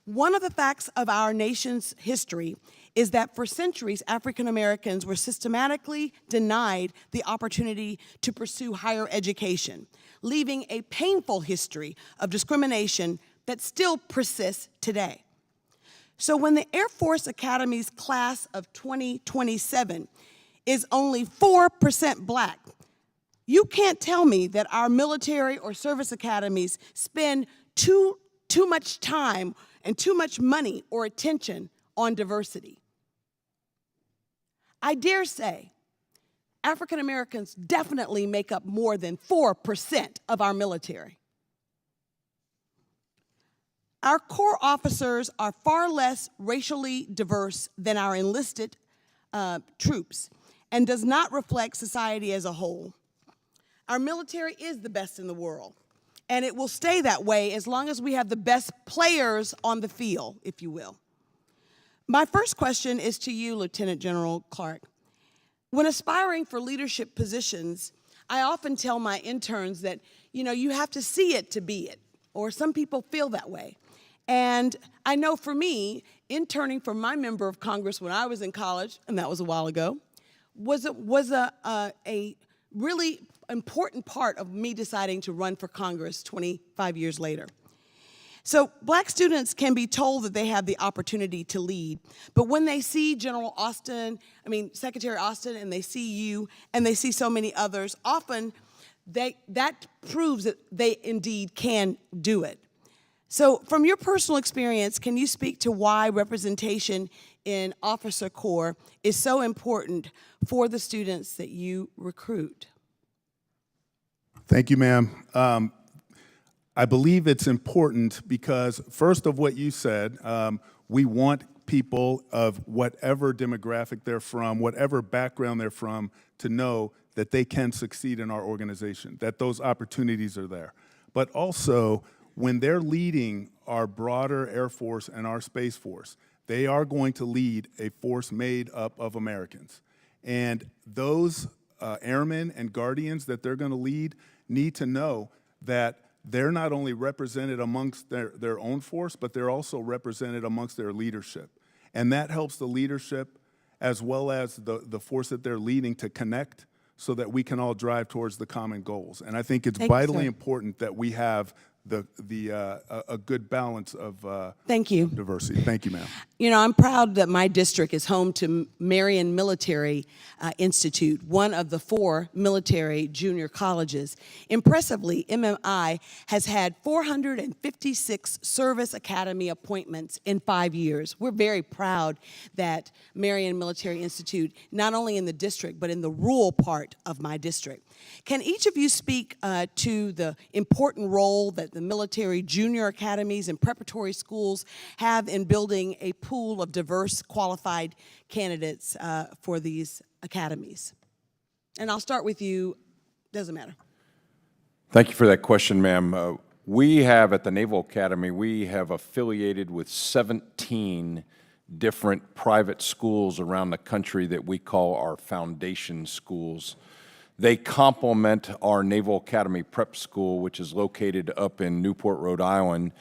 One of the facts of our nation's history is that for centuries, African Americans were systematically denied the opportunity to pursue higher education, leaving a painful history of discrimination that still persists today. So when the Air Force Academy's class of 2027 is only 4% black, you can't tell me that our military or service academies spend too much time and too much money or attention on diversity. I dare say African Americans definitely make up more than 4% of our military. Our Corps officers are far less racially diverse than our enlisted troops and does not reflect society as a whole. Our military is the best in the world, and it will stay that way as long as we have the best players on the field, if you will. My first question is to you, Lieutenant General Clark. When aspiring for leadership positions, I often tell my interns that, you have to see it to be it, or some people feel that way. And I know for me, interning for my member of Congress when I was in college, and that was a while ago, was a really important part of me deciding to run for Congress 25 years later. So black students can be told that they have the opportunity to lead, but when they see Secretary Austin, and they see you, and they see so many others, often that proves that they indeed can do it. So from your personal experience, can you speak to why representation in Officer Corps is so important for the students that you recruit? Thank you, ma'am. I believe it's important because, first of what you said, we want people of whatever demographic they're from, whatever background they're from, to know that they can succeed in our organization, that those opportunities are there. But also, when they're leading our broader Air Force and our Space Force, they are going to lead a force made up of Americans. And those airmen and guardians that they're going to lead need to know that they're not only represented amongst their own force, but they're also represented amongst their leadership. And that helps the leadership as well as the force that they're leading to connect so that we can all drive towards the common goals. And I think it's vitally important that we have a good balance of Thank you. diversity. Thank you, ma'am. I'm proud that my district is home to Marion Military Institute, one of the 4 military junior colleges. Impressively, MMI has had 456 service academy appointments in 5 years. We're very proud that Marion Military Institute, not only in the district, but in the rural part of my district. Can each of you speak to the important role that the military junior academies and preparatory schools have in building a pool of diverse, qualified candidates for these academies? And I'll start with you. Doesn't matter. Thank you for that question, ma'am. We have, at the Naval Academy, we have affiliated with 17 different private schools around the country that we call our foundation schools. They complement our Naval Academy Prep School, which is located up in Newport, Rhode Island,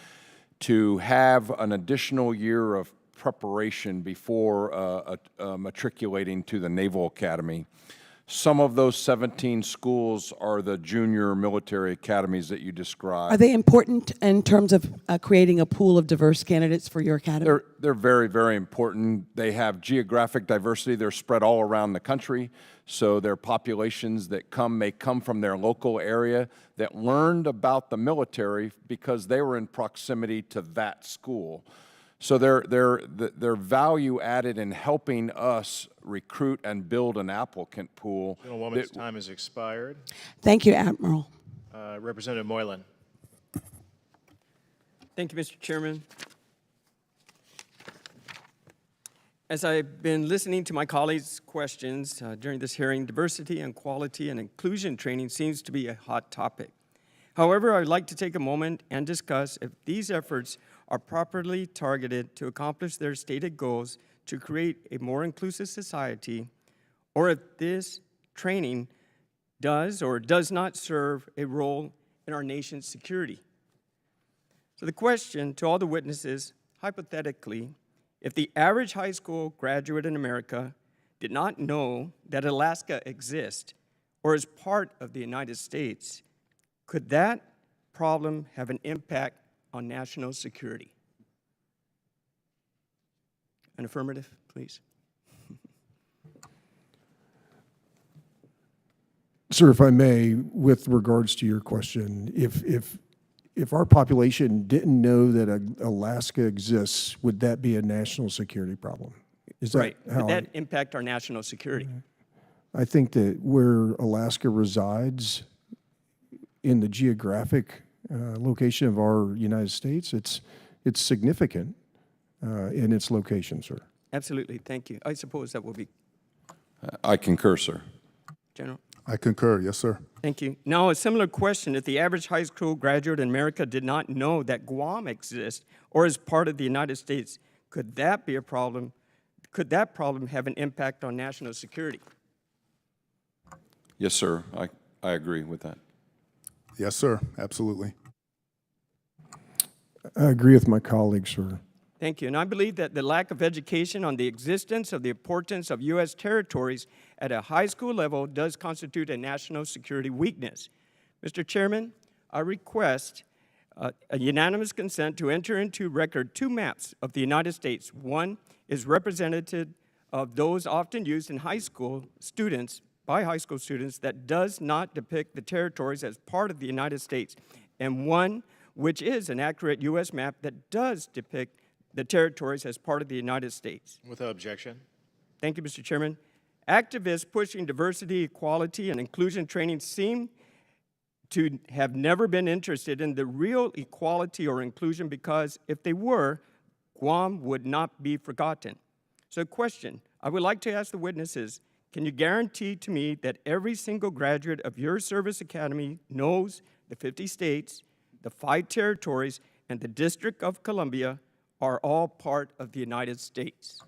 to have an additional year of preparation before matriculating to the Naval Academy. Some of those 17 schools are the junior military academies that you described. Are they important in terms of creating a pool of diverse candidates for your academy? They're very, very important. They have geographic diversity. They're spread all around the country. So their populations that may come from their local area that learned about the military because they were in proximity to that school. So they're value added in helping us recruit and build an applicant pool. Gentlewoman's time has expired. Thank you, Admiral. Representative Moylan. Thank you, Mr. Chairman. As I've been listening to my colleagues' questions during this hearing, diversity and quality and inclusion training seems to be a hot topic. However, I'd like to take a moment and discuss if these efforts are properly targeted to accomplish their stated goals to create a more inclusive society, or if this training does or does not serve a role in our nation's security. So the question to all the witnesses, hypothetically, if the average high school graduate in America did not know that Alaska exists or is part of the United States, could that problem have an impact on national security? An affirmative, please. Sir, if I may, with regards to your question, if our population didn't know that Alaska exists, would that be a national security problem? Is that Right. how Would that impact our national security? I think that where Alaska resides in the geographic location of our United States, it's significant in its location, sir. Absolutely, thank you. I suppose that will be, I concur, sir. General. I concur, yes, sir. Thank you. Now, a similar question. If the average high school graduate in America did not know that Guam exists or is part of the United States, could that be a problem? Could that problem have an impact on national security? Yes, sir. I agree with that. Yes, sir, absolutely. I agree with my colleague, sir. Thank you. And I believe that the lack of education on the existence of the importance of U.S. territories at a high school level does constitute a national security weakness. Mr. Chairman, I request a unanimous consent to enter into record 2 maps of the United States. One is representative of those often used in high school students, by high school students, that does not depict the territories as part of the United States, and one which is an accurate U.S. map that does depict the territories as part of the United States. Without objection. Thank you, Mr. Chairman. Activists pushing diversity, equality, and inclusion training seem to have never been interested in the real equality or inclusion, because if they were, Guam would not be forgotten. So question, I would like to ask the witnesses, can you guarantee to me that every single graduate of your service academy knows the 50 states, the 5 territories, and the District of Columbia are all part of the United States?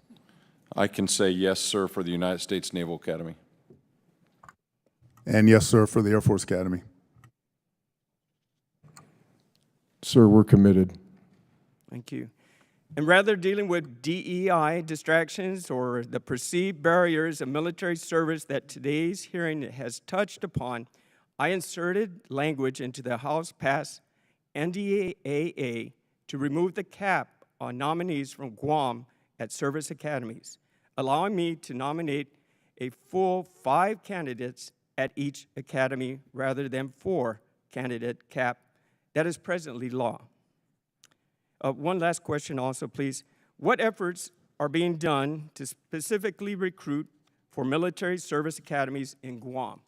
I can say yes, sir, for the United States Naval Academy. And yes, sir, for the Air Force Academy. Sir, we're committed. Thank you. And rather dealing with DEI distractions or the perceived barriers of military service that today's hearing has touched upon, I inserted language into the House-passed NDAA to remove the cap on nominees from Guam at service academies, allowing me to nominate a full 5 candidates at each academy rather than 4 candidate cap that is presently law. One last question also, please. What efforts are being done to specifically recruit for military service academies in Guam?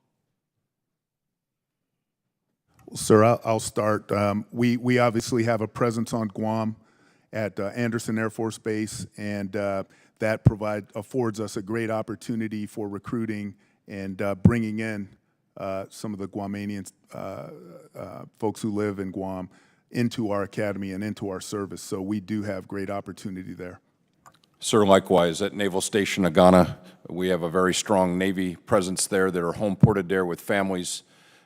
Sir, I'll start. We obviously have a presence on Guam at Anderson Air Force Base, and that affords us a great opportunity for recruiting and bringing in some of the Guamanians, folks who live in Guam, into our academy and into our service. So we do have great opportunity there. Sir, likewise, at Naval Station Agana, we have a very strong Navy presence there that are home ported there with families.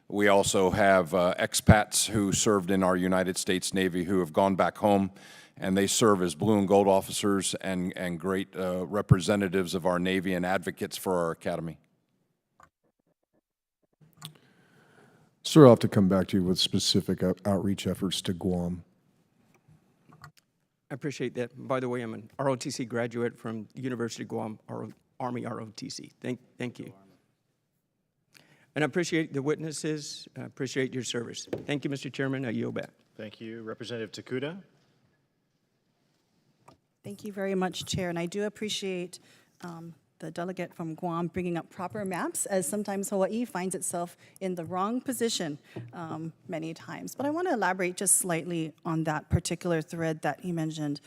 We also have expats who served in our United States Navy who have gone back home, and they serve as blue and gold officers and great representatives of our Navy and advocates for our academy. Sir, I'll have to come back to you with specific outreach efforts to Guam. I appreciate that. By the way, I'm an ROTC graduate from the University of Guam, Army ROTC. Thank you. And I appreciate the witnesses. I appreciate your service. Thank you, Mr. Chairman. I yield back. Thank you. Representative Takuda. Thank you very much, Chair. And I do appreciate the delegate from Guam bringing up proper maps, as sometimes Hawaii finds itself in the wrong position many times. But I want to elaborate just slightly on that particular thread that you mentioned.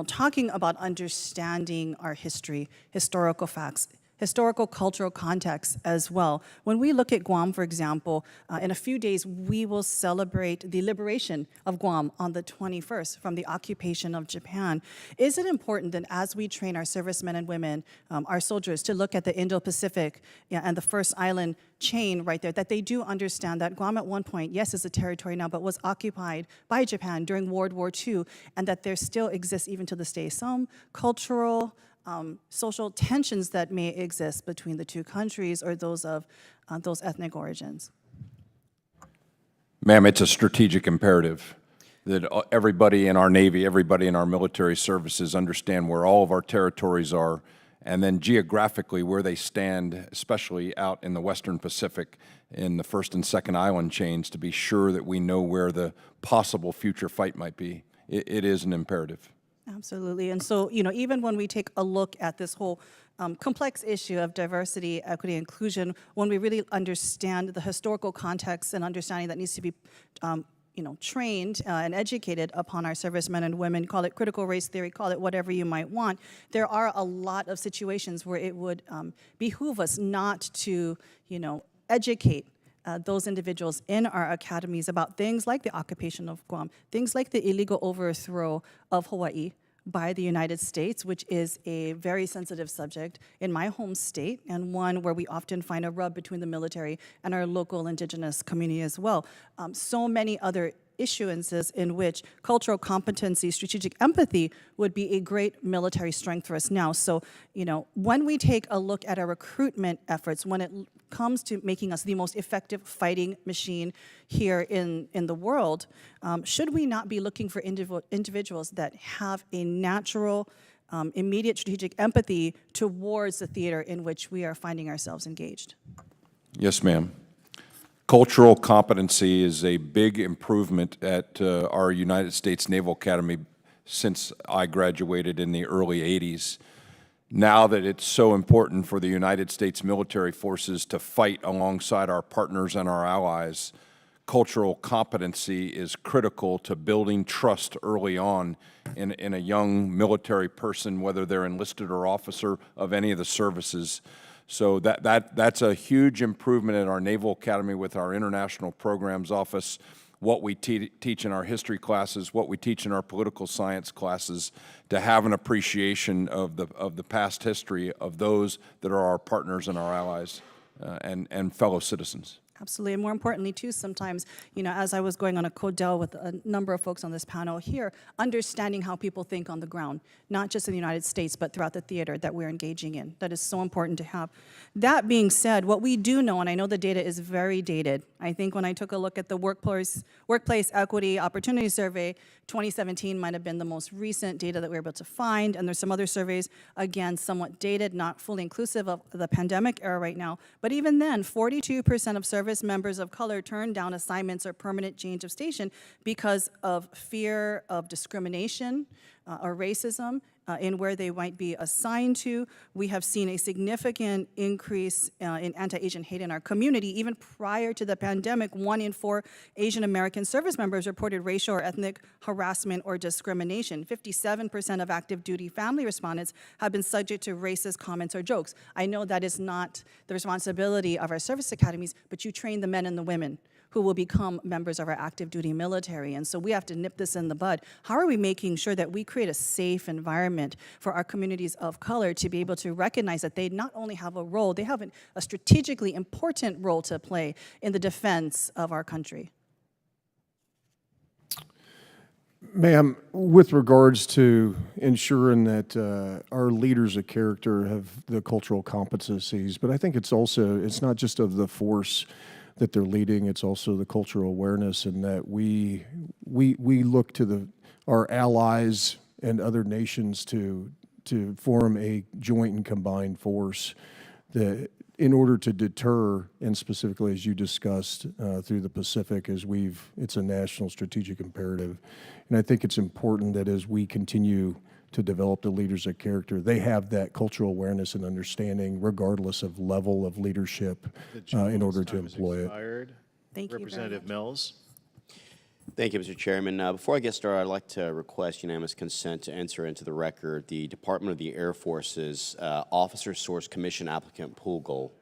Talking about understanding our history, historical facts, historical cultural context as well. When we look at Guam, for example, in a few days, we will celebrate the liberation of Guam on the 21st from the occupation of Japan. Is it important that as we train our servicemen and women, our soldiers, to look at the Indo-Pacific and the first island chain right there, that they do understand that Guam at one point, yes, is a territory now, but was occupied by Japan during World War II, and that there still exists even to this day some cultural, social tensions that may exist between the two countries or those of those ethnic origins? Ma'am, it's a strategic imperative that everybody in our Navy, everybody in our military services understand where all of our territories are, and then geographically where they stand, especially out in the Western Pacific in the first and second island chains, to be sure that we know where the possible future fight might be. It is an imperative. Absolutely. And so, even when we take a look at this whole complex issue of diversity, equity, inclusion, when we really understand the historical context and understanding that needs to be, trained and educated upon our servicemen and women, call it critical race theory, call it whatever you might want, there are a lot of situations where it would behoove us not to, educate those individuals in our academies about things like the occupation of Guam, things like the illegal overthrow of Hawaii by the United States, which is a very sensitive subject in my home state, and one where we often find a rub between the military and our local indigenous community as well. So many other issuances in which cultural competency, strategic empathy would be a great military strength for us now. So, when we take a look at our recruitment efforts, when it comes to making us the most effective fighting machine here in the world, should we not be looking for individuals that have a natural, immediate strategic empathy towards the theater in which we are finding ourselves engaged? Yes, ma'am. Cultural competency is a big improvement at our United States Naval Academy since I graduated in the early 80s. Now that it's so important for the United States military forces to fight alongside our partners and our allies, cultural competency is critical to building trust early on in a young military person, whether they're enlisted or officer of any of the services. So that's a huge improvement at our Naval Academy with our International Programs Office, what we teach in our history classes, what we teach in our political science classes, to have an appreciation of the past history of those that are our partners and our allies and fellow citizens. Absolutely, and more importantly too, sometimes, as I was going on a CODEL with a number of folks on this panel here, understanding how people think on the ground, not just in the United States, but throughout the theater that we're engaging in. That is so important to have. That being said, what we do know, and I know the data is very dated, I think when I took a look at the Workplace Equity Opportunity Survey, 2017 might have been the most recent data that we were able to find, and there's some other surveys, again, somewhat dated, not fully inclusive of the pandemic era right now, but even then, 42% of service members of color turned down assignments or permanent change of station because of fear of discrimination or racism in where they might be assigned to. We have seen a significant increase in anti-Asian hate in our community. Even prior to the pandemic, 1 in 4 Asian American service members reported racial or ethnic harassment or discrimination. 57% of active duty family respondents have been subject to racist comments or jokes. I know that is not the responsibility of our service academies, but you train the men and the women who will become members of our active duty military. And so we have to nip this in the bud. How are we making sure that we create a safe environment for our communities of color to be able to recognize that they not only have a role, they have a strategically important role to play in the defense of our country? Ma'am, with regards to ensuring that our leaders of character have the cultural competencies, but I think it's not just of the force that they're leading, it's also the cultural awareness, and that we look to our allies and other nations to form a joint and combined force that in order to deter, and specifically as you discussed through the Pacific, it's a national strategic imperative. And I think it's important that as we continue to develop the leaders of character, they have that cultural awareness and understanding regardless of level of leadership in order to employ it. Thank you, Representative Mills. Thank you, Mr. Chairman. Before I get started, I'd like to request unanimous consent to enter into the record the Department of the Air Force's Officer Source Commission Applicant Pool Goal.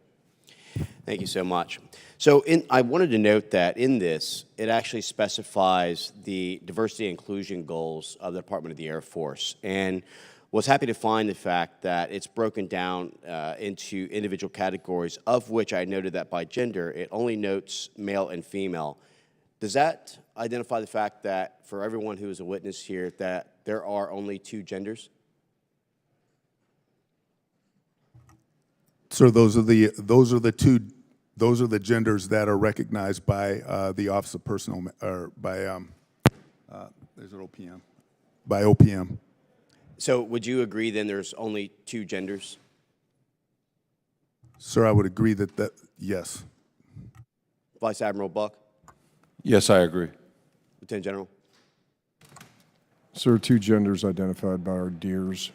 Thank you so much. So I wanted to note that in this, it actually specifies the diversity and inclusion goals of the Department of the Air Force. And was happy to find the fact that it's broken down into individual categories, of which I noted that by gender, it only notes male and female. Does that identify the fact that for everyone who is a witness here, that there are only 2 genders? So those are the genders that are recognized by the Office of Personnel, or by there's an OPM, by OPM. So would you agree then there's only 2 genders? Sir, I would agree that yes. Vice Admiral Buck? Yes, I agree. Lieutenant General? Sir, 2 genders identified by our DEERs.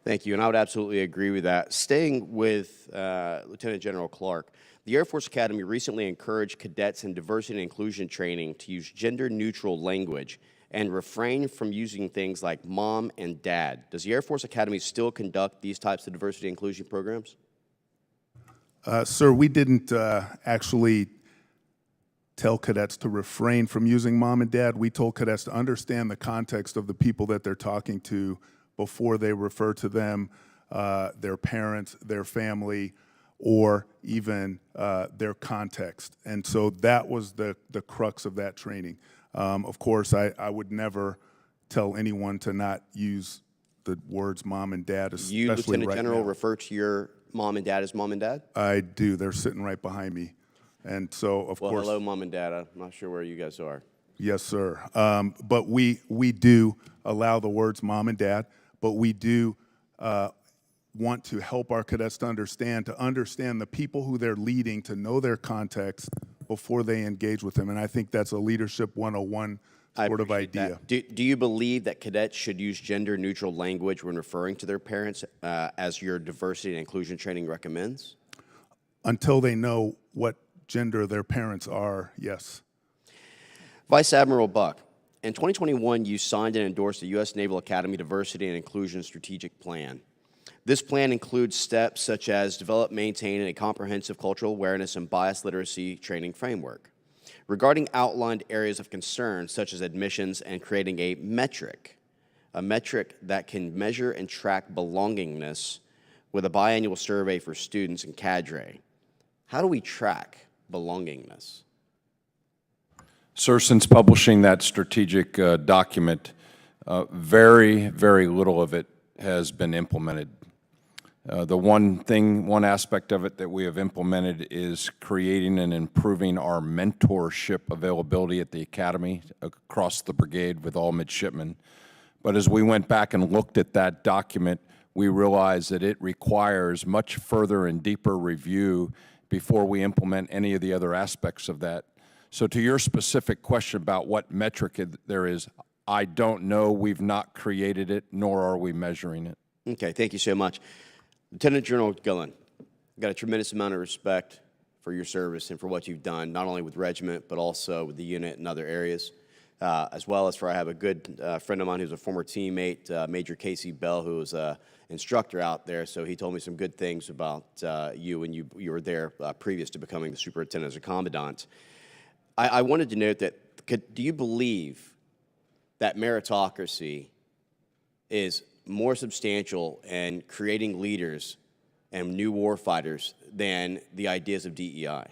Thank you, and I would absolutely agree with that. Staying with Lieutenant General Clark, the Air Force Academy recently encouraged cadets in diversity and inclusion training to use gender-neutral language and refrain from using things like mom and dad. Does the Air Force Academy still conduct these types of diversity and inclusion programs? Sir, we didn't actually tell cadets to refrain from using mom and dad. We told cadets to understand the context of the people that they're talking to before they refer to them, their parents, their family, or even their context. And so that was the crux of that training. Of course, I would never tell anyone to not use the words mom and dad, especially You, Lieutenant right General, now. refer to your mom and dad as mom and dad? I do. They're sitting right behind me. And so, of Well, course. hello, mom and dad. I'm not sure where you guys are. Yes, sir. But we do allow the words mom and dad, but we do want to help our cadets to understand the people who they're leading, to know their context before they engage with them. And I think that's a leadership 101 sort of idea. Do you believe that cadets should use gender-neutral language when referring to their parents, as your diversity and inclusion training recommends? Until they know what gender their parents are, yes. Vice Admiral Buck, in 2021, you signed and endorsed the U.S. Naval Academy Diversity and Inclusion Strategic Plan. This plan includes steps such as develop, maintain a comprehensive cultural awareness and bias literacy training framework. Regarding outlined areas of concern, such as admissions and creating a metric that can measure and track belongingness with a biannual survey for students and cadre. How do we track belongingness? Sir, since publishing that strategic document, very, very little of it has been implemented. The one aspect of it that we have implemented is creating and improving our mentorship availability at the Academy across the brigade with all midshipmen. But as we went back and looked at that document, we realized that it requires much further and deeper review before we implement any of the other aspects of that. So to your specific question about what metric there is, I don't know. We've not created it, nor are we measuring it. Okay, thank you so much. Lieutenant General Gillen, I've got a tremendous amount of respect for your service and for what you've done, not only with regiment, but also with the unit and other areas, as well as I have a good friend of mine who's a former teammate, Major Casey Bell, who was an instructor out there, so he told me some good things about you when you were there previous to becoming the superintendent as a commandant. I wanted to note that, do you believe that meritocracy is more substantial in creating leaders and new warfighters than the ideas of DEI?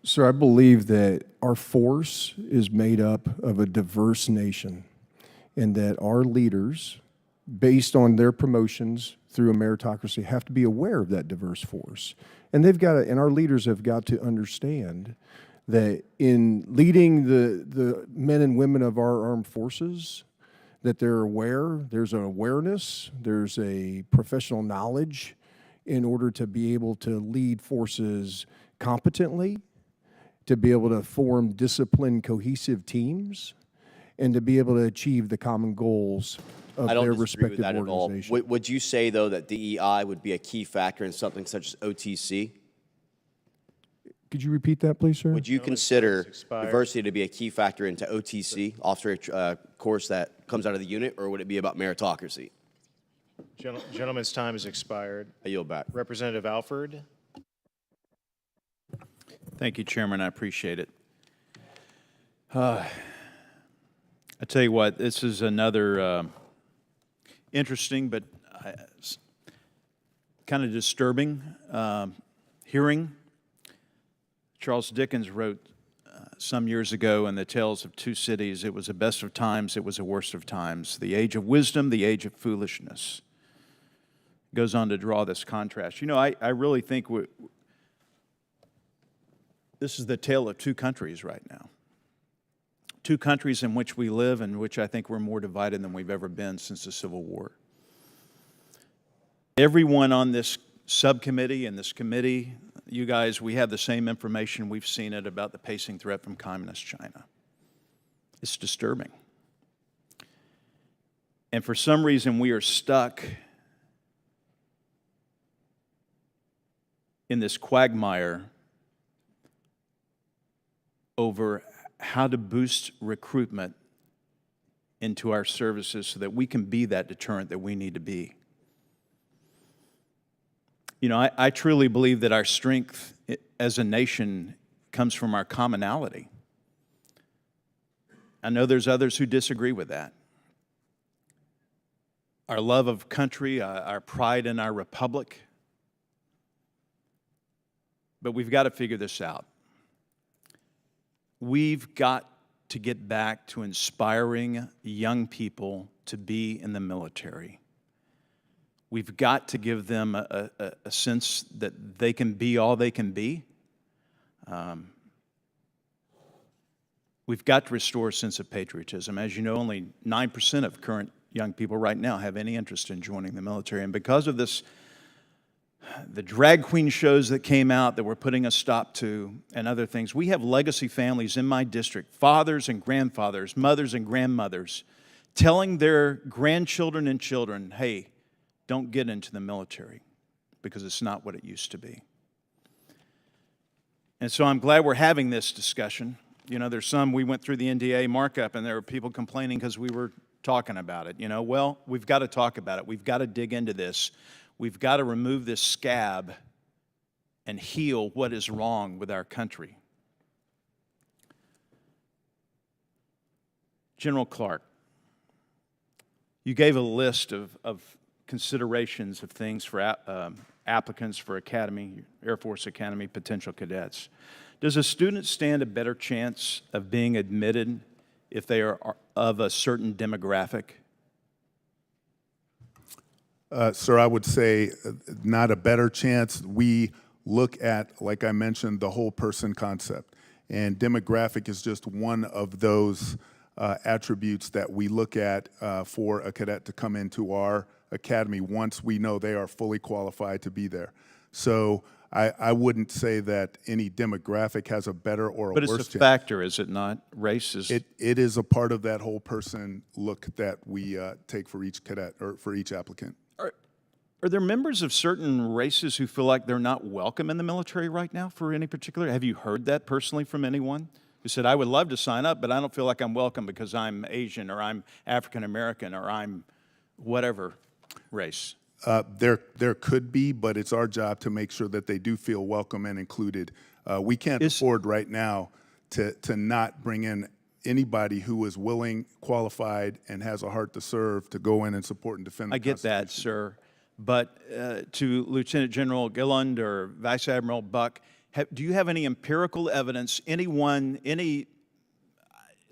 Sir, I believe that our force is made up of a diverse nation, and that our leaders, based on their promotions through a meritocracy, have to be aware of that diverse force. And and our leaders have got to understand that in leading the men and women of our armed forces, that they're aware, there's an awareness, there's a professional knowledge in order to be able to lead forces competently, to be able to form disciplined, cohesive teams, and to be able to achieve the common goals of their respective organizations. Would you say, though, that DEI would be a key factor in something such as OTC? Could you repeat that, please, sir? Would you consider diversity to be a key factor into OTC, officer course that comes out of the unit, or would it be about meritocracy? Gentleman's time has expired. I yield back. Representative Alford. Thank you, Chairman. I appreciate it. I tell you what, this is another interesting but kind of disturbing hearing. Charles Dickens wrote some years ago in The Tales of Two Cities, it was the best of times, it was the worst of times, the age of wisdom, the age of foolishness. Goes on to draw this contrast. You know, I really think this is the tale of two countries right now. Two countries in which we live, in which I think we're more divided than we've ever been since the Civil War. Everyone on this subcommittee and this committee, you guys, we have the same information. We've seen it about the pacing threat from Communist China. It's disturbing. And for some reason, we are stuck in this quagmire over how to boost recruitment into our services so that we can be that deterrent that we need to be. You know, I truly believe that our strength as a nation comes from our commonality. I know there's others who disagree with that. Our love of country, our pride in our republic. But we've got to figure this out. We've got to get back to inspiring young people to be in the military. We've got to give them a sense that they can be all they can be. We've got to restore a sense of patriotism. As you know, only 9% of current young people right now have any interest in joining the military. And because of this, the drag queen shows that came out that we're putting a stop to and other things, we have legacy families in my district, fathers and grandfathers, mothers and grandmothers, telling their grandchildren and children, hey, don't get into the military because it's not what it used to be. And so I'm glad we're having this discussion. You know, there's some, we went through the NDA markup and there were people complaining because we were talking about it. You know, well, we've got to talk about it. We've got to dig into this. We've got to remove this scab and heal what is wrong with our country. General Clark, you gave a list of considerations of things for applicants for Academy, Air Force Academy, potential cadets. Does a student stand a better chance of being admitted if they are of a certain demographic? Sir, I would say not a better chance. We look at, like I mentioned, the whole person concept. And demographic is just one of those attributes that we look at for a cadet to come into our academy once we know they are fully qualified to be there. So I wouldn't say that any demographic has a better or a worse chance. But it's a factor, is it not? Race is... It is a part of that whole person look that we take for each cadet or for each applicant. Are there members of certain races who feel like they're not welcome in the military right now for any particular? Have you heard that personally from anyone who said, I would love to sign up, but I don't feel like I'm welcome because I'm Asian or I'm African American or I'm whatever race? There could be, but it's our job to make sure that they do feel welcome and included. We can't afford right now to not bring in anybody who is willing, qualified, and has a heart to serve to go in and support and defend the Constitution. I get that, sir. But to Lieutenant General Gilland or Vice Admiral Buck, do you have any empirical evidence, any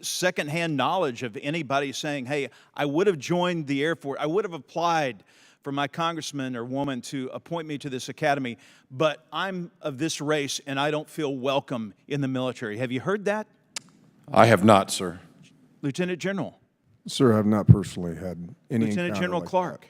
secondhand knowledge of anybody saying, hey, I would have joined the Air Force, I would have applied for my congressman or woman to appoint me to this academy, but I'm of this race and I don't feel welcome in the military. Have you heard that? I have not, sir. Lieutenant General. Sir, I've not personally had any Lieutenant encounter General like Clark.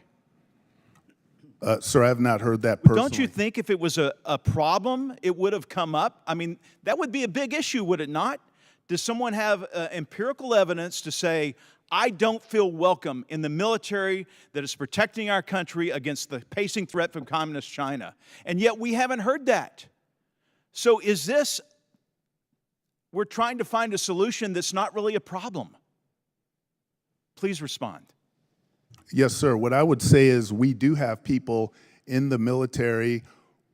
Sir, I have not heard that personally. Don't you think if it was a problem, it would have come up? I mean, that would be a big issue, would it not? Does someone have empirical evidence to say, I don't feel welcome in the military that is protecting our country against the pacing threat from communist China? And yet we haven't heard that. So is this, we're trying to find a solution that's not really a problem? Please respond. Yes, sir. What I would say is we do have people in the military,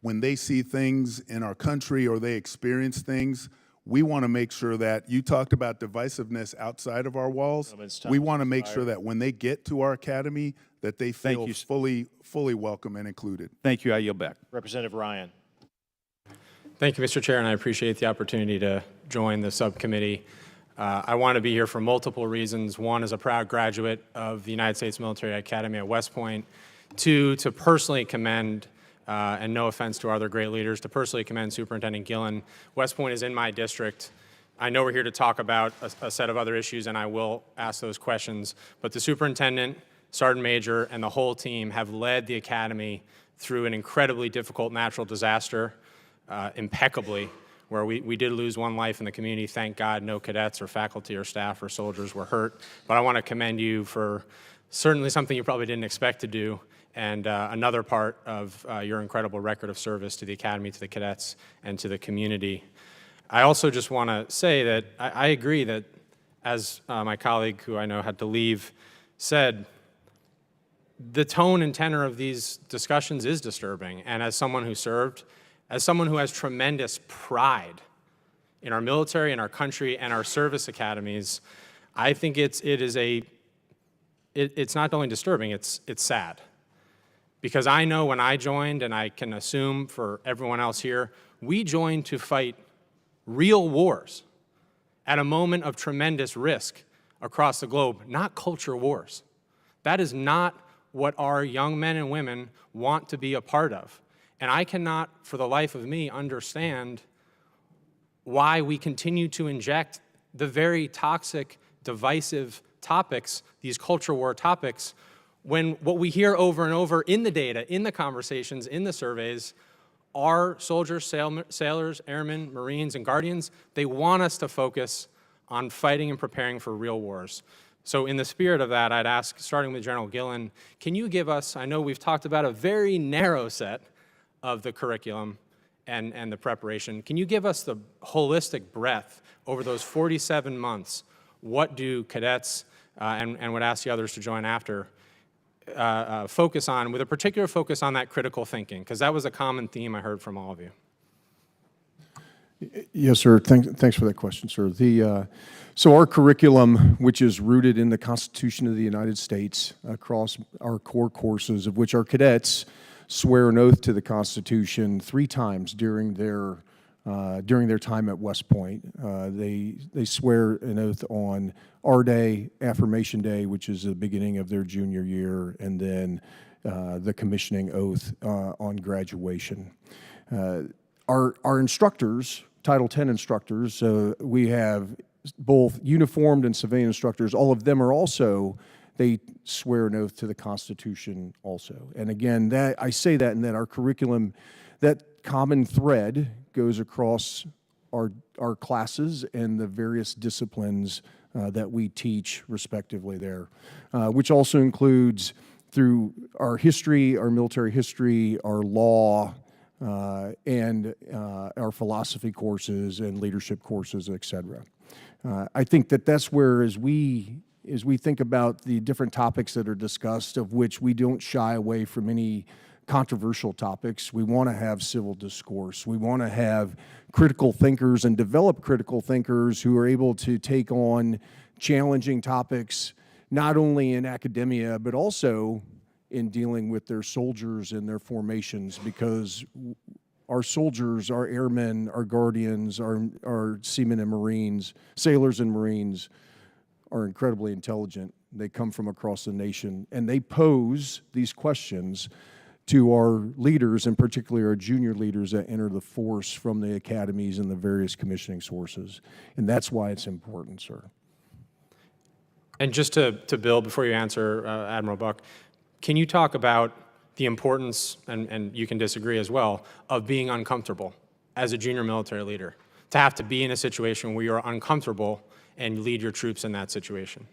when they see things in our country or they experience things, we want to make sure that, you talked about divisiveness outside of our walls. We want to make sure that when they get to our academy, that they feel fully welcome and included. Thank you. I yield back. Representative Ryan. Thank you, Mr. Chair, and I appreciate the opportunity to join the subcommittee. I want to be here for multiple reasons. One, as a proud graduate of the United States Military Academy at West Point. Two, to personally commend, and no offense to our other great leaders, to personally commend Superintendent Gillen. West Point is in my district. I know we're here to talk about a set of other issues, and I will ask those questions. But the superintendent, sergeant major, and the whole team have led the academy through an incredibly difficult natural disaster impeccably. where we did lose one life in the community. Thank God no cadets or faculty or staff or soldiers were hurt. But I want to commend you for certainly something you probably didn't expect to do, and another part of your incredible record of service to the Academy, to the cadets, and to the community. I also just want to say that I agree that, as my colleague, who I know had to leave, said, the tone and tenor of these discussions is disturbing. And as someone who served, as someone who has tremendous pride in our military, in our country, and our service academies, I think it's not only disturbing, it's sad. Because I know when I joined, and I can assume for everyone else here, we joined to fight real wars at a moment of tremendous risk across the globe, not culture wars. That is not what our young men and women want to be a part of. And I cannot, for the life of me, understand why we continue to inject the very toxic, divisive topics, these culture war topics, when what we hear over and over in the data, in the conversations, in the surveys, are soldiers, sailors, airmen, Marines, and Guardians, they want us to focus on fighting and preparing for real wars. So in the spirit of that, I'd ask, starting with General Gillen, can you give us, I know we've talked about a very narrow set of the curriculum and the preparation, can you give us the holistic breadth over those 47 months? What do cadets, and would ask the others to join after, focus on, with a particular focus on that critical thinking? Because that was a common theme I heard from all of you. Yes, sir. Thanks for that question, sir. So our curriculum, which is rooted in the Constitution of the United States, across our core courses, of which our cadets swear an oath to the Constitution 3 times during their time at West Point. They swear an oath on our day, Affirmation Day, which is the beginning of their junior year, and then the commissioning oath on graduation. Our instructors, Title X instructors, we have both uniformed and civilian instructors. All of them are also, they swear an oath to the Constitution also. And again, that I say that in that our curriculum, that common thread goes across our classes and the various disciplines that we teach respectively there, which also includes through our history, our military history, our law, and our philosophy courses and leadership courses, et cetera. I think that that's where, as we think about the different topics that are discussed, of which we don't shy away from any controversial topics. We want to have civil discourse. We want to have critical thinkers and develop critical thinkers who are able to take on challenging topics, not only in academia, but also in dealing with their soldiers and their formations, because our soldiers, our airmen, our guardians, our seamen and Marines, sailors and Marines are incredibly intelligent. They come from across the nation, and they pose these questions to our leaders, and particularly our junior leaders that enter the force from the academies and the various commissioning sources. And that's why it's important, sir. And just to build, before you answer, Admiral Buck, can you talk about the importance, and you can disagree as well, of being uncomfortable as a junior military leader, to have to be in a situation where you're uncomfortable and lead your troops in that situation?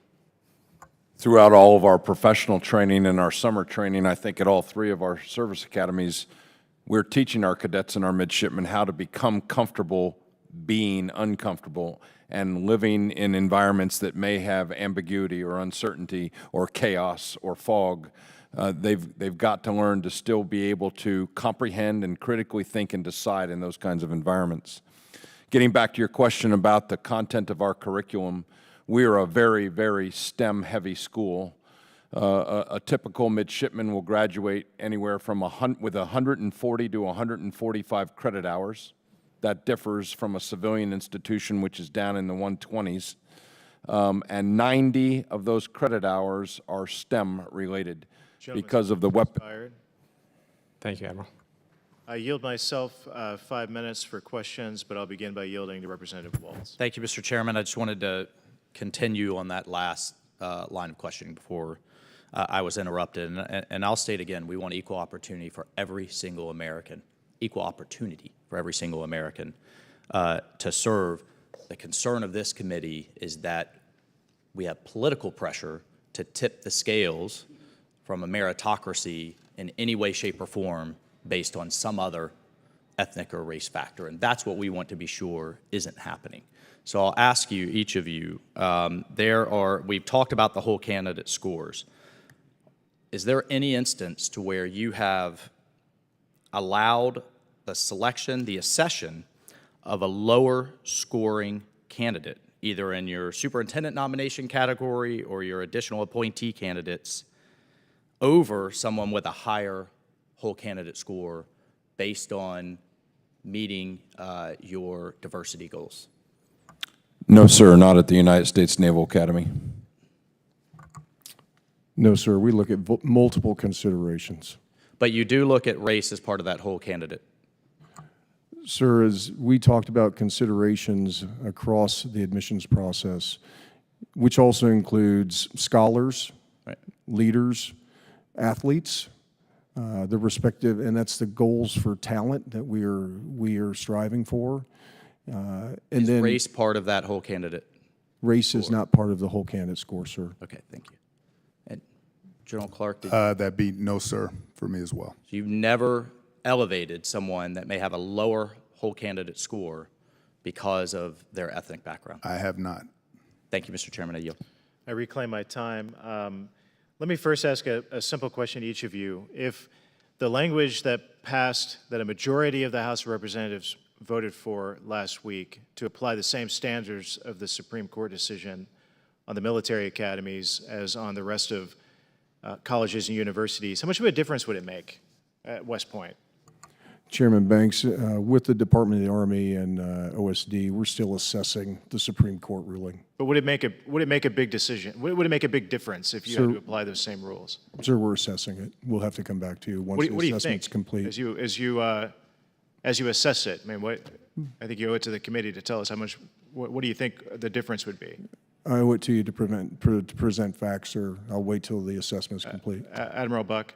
Throughout all of our professional training and our summer training, I think at all 3 of our service academies, we're teaching our cadets and our midshipmen how to become comfortable being uncomfortable and living in environments that may have ambiguity or uncertainty or chaos or fog. They've got to learn to still be able to comprehend and critically think and decide in those kinds of environments. Getting back to your question about the content of our curriculum, we are a very, very STEM-heavy school. A typical midshipman will graduate anywhere from with 140 to 145 credit hours. That differs from a civilian institution, which is down in the 120s. And 90 of those credit hours are STEM-related because of the weapon. Thank you, Admiral. I yield myself 5 minutes for questions, but I'll begin by yielding to Representative Waltz. Thank you, Mr. Chairman. I just wanted to continue on that last line of questioning before I was interrupted. And I'll state again, we want equal opportunity for every single American, equal opportunity for every single American. to serve. The concern of this committee is that we have political pressure to tip the scales from a meritocracy in any way, shape, or form based on some other ethnic or race factor. And that's what we want to be sure isn't happening. So I'll ask you, each of you, we've talked about the whole candidate scores. Is there any instance to where you have allowed the selection, the accession of a lower scoring candidate, either in your superintendent nomination category or your additional appointee candidates, over someone with a higher whole candidate score based on meeting your diversity goals? No, sir, not at the United States Naval Academy. No, sir. We look at multiple considerations. But you do look at race as part of that whole candidate? Sir, as we talked about considerations across the admissions process, which also includes scholars, right, leaders, athletes, the respective, and that's the goals for talent that we are striving for. And is then race part of that whole candidate? Race is not part of the whole candidate score, sir. Okay, thank you. And General Clark, That'd be no, sir, for me as well. So you've never elevated someone that may have a lower whole candidate score because of their ethnic background? I have not. Thank you, Mr. Chairman. I yield. I reclaim my time. Let me first ask a simple question to each of you. If the language that passed, that a majority of the House of Representatives voted for last week to apply the same standards of the Supreme Court decision on the military academies as on the rest of colleges and universities, how much of a difference would it make at West Point? Chairman Banks, with the Department of the Army and OSD, we're still assessing the Supreme Court ruling. But would it make a big decision? Would it make a big difference if you had to apply those same rules? Sir, we're assessing it. We'll have to come back to you once the assessment's complete. As you assess it? I mean, I think you owe it to the committee to tell us how much. What do you think the difference would be? I owe it to you to present facts, sir. I'll wait till the assessment is complete. Admiral Buck.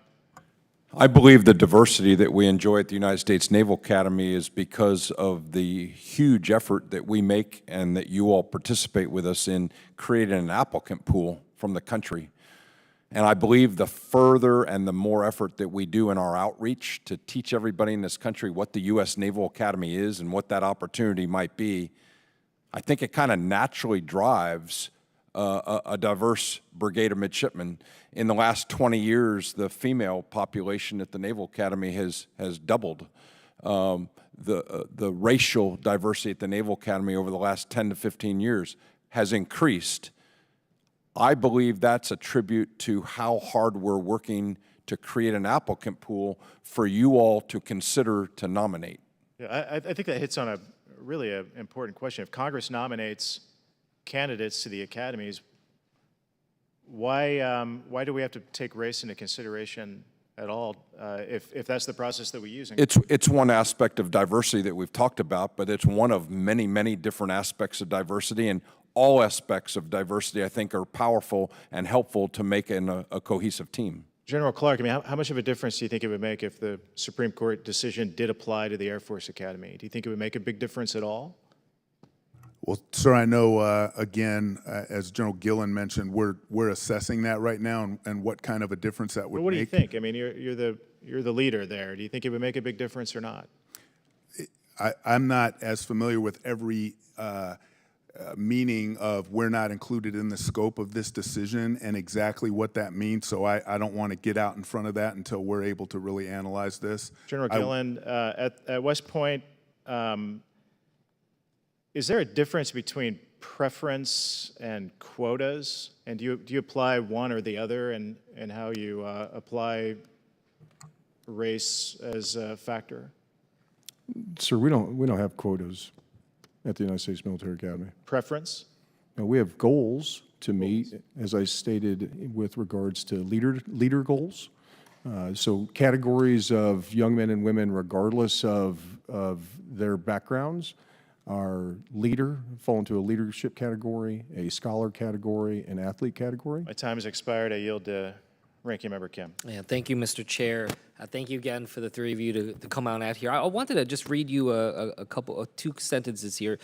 I believe the diversity that we enjoy at the United States Naval Academy is because of the huge effort that we make and that you all participate with us in creating an applicant pool from the country. And I believe the further and the more effort that we do in our outreach to teach everybody in this country what the U.S. Naval Academy is and what that opportunity might be, I think it kind of naturally drives a diverse brigade of midshipmen. In the last 20 years, the female population at the Naval Academy has doubled. The racial diversity at the Naval Academy over the last 10 to 15 years has increased. I believe that's a tribute to how hard we're working to create an applicant pool for you all to consider to nominate. Yeah, I think that hits on a really important question. If Congress nominates candidates to the academies, why do we have to take race into consideration at all if that's the process that we use? It's one aspect of diversity that we've talked about, but it's one of many, many different aspects of diversity, and all aspects of diversity, I think, are powerful and helpful to make a cohesive team. General Clark, I mean, how much of a difference do you think it would make if the Supreme Court decision did apply to the Air Force Academy? Do you think it would make a big difference at all? Well, sir, I know, again, as General Gillen mentioned, we're assessing that right now and what kind of a difference that would make. What do you think? I mean, you're the leader there. Do you think it would make a big difference or not? I'm not as familiar with every meaning of we're not included in the scope of this decision and exactly what that means, so I don't want to get out in front of that until we're able to really analyze this. General Gillen, at West Point, is there a difference between preference and quotas? And do you apply one or the other in how you apply race as a factor? Sir, we don't have quotas at the United States Military Academy. Preference? No, we have goals to meet, as I stated, with regards to leader goals. So categories of young men and women, regardless of their backgrounds, are fall into a leadership category, a scholar category, an athlete category. My time has expired. I yield to Ranking Member Kim. Yeah, thank you, Mr. Chair. Thank you again for the three of you to come out here. I wanted to just read you a couple of two sentences here.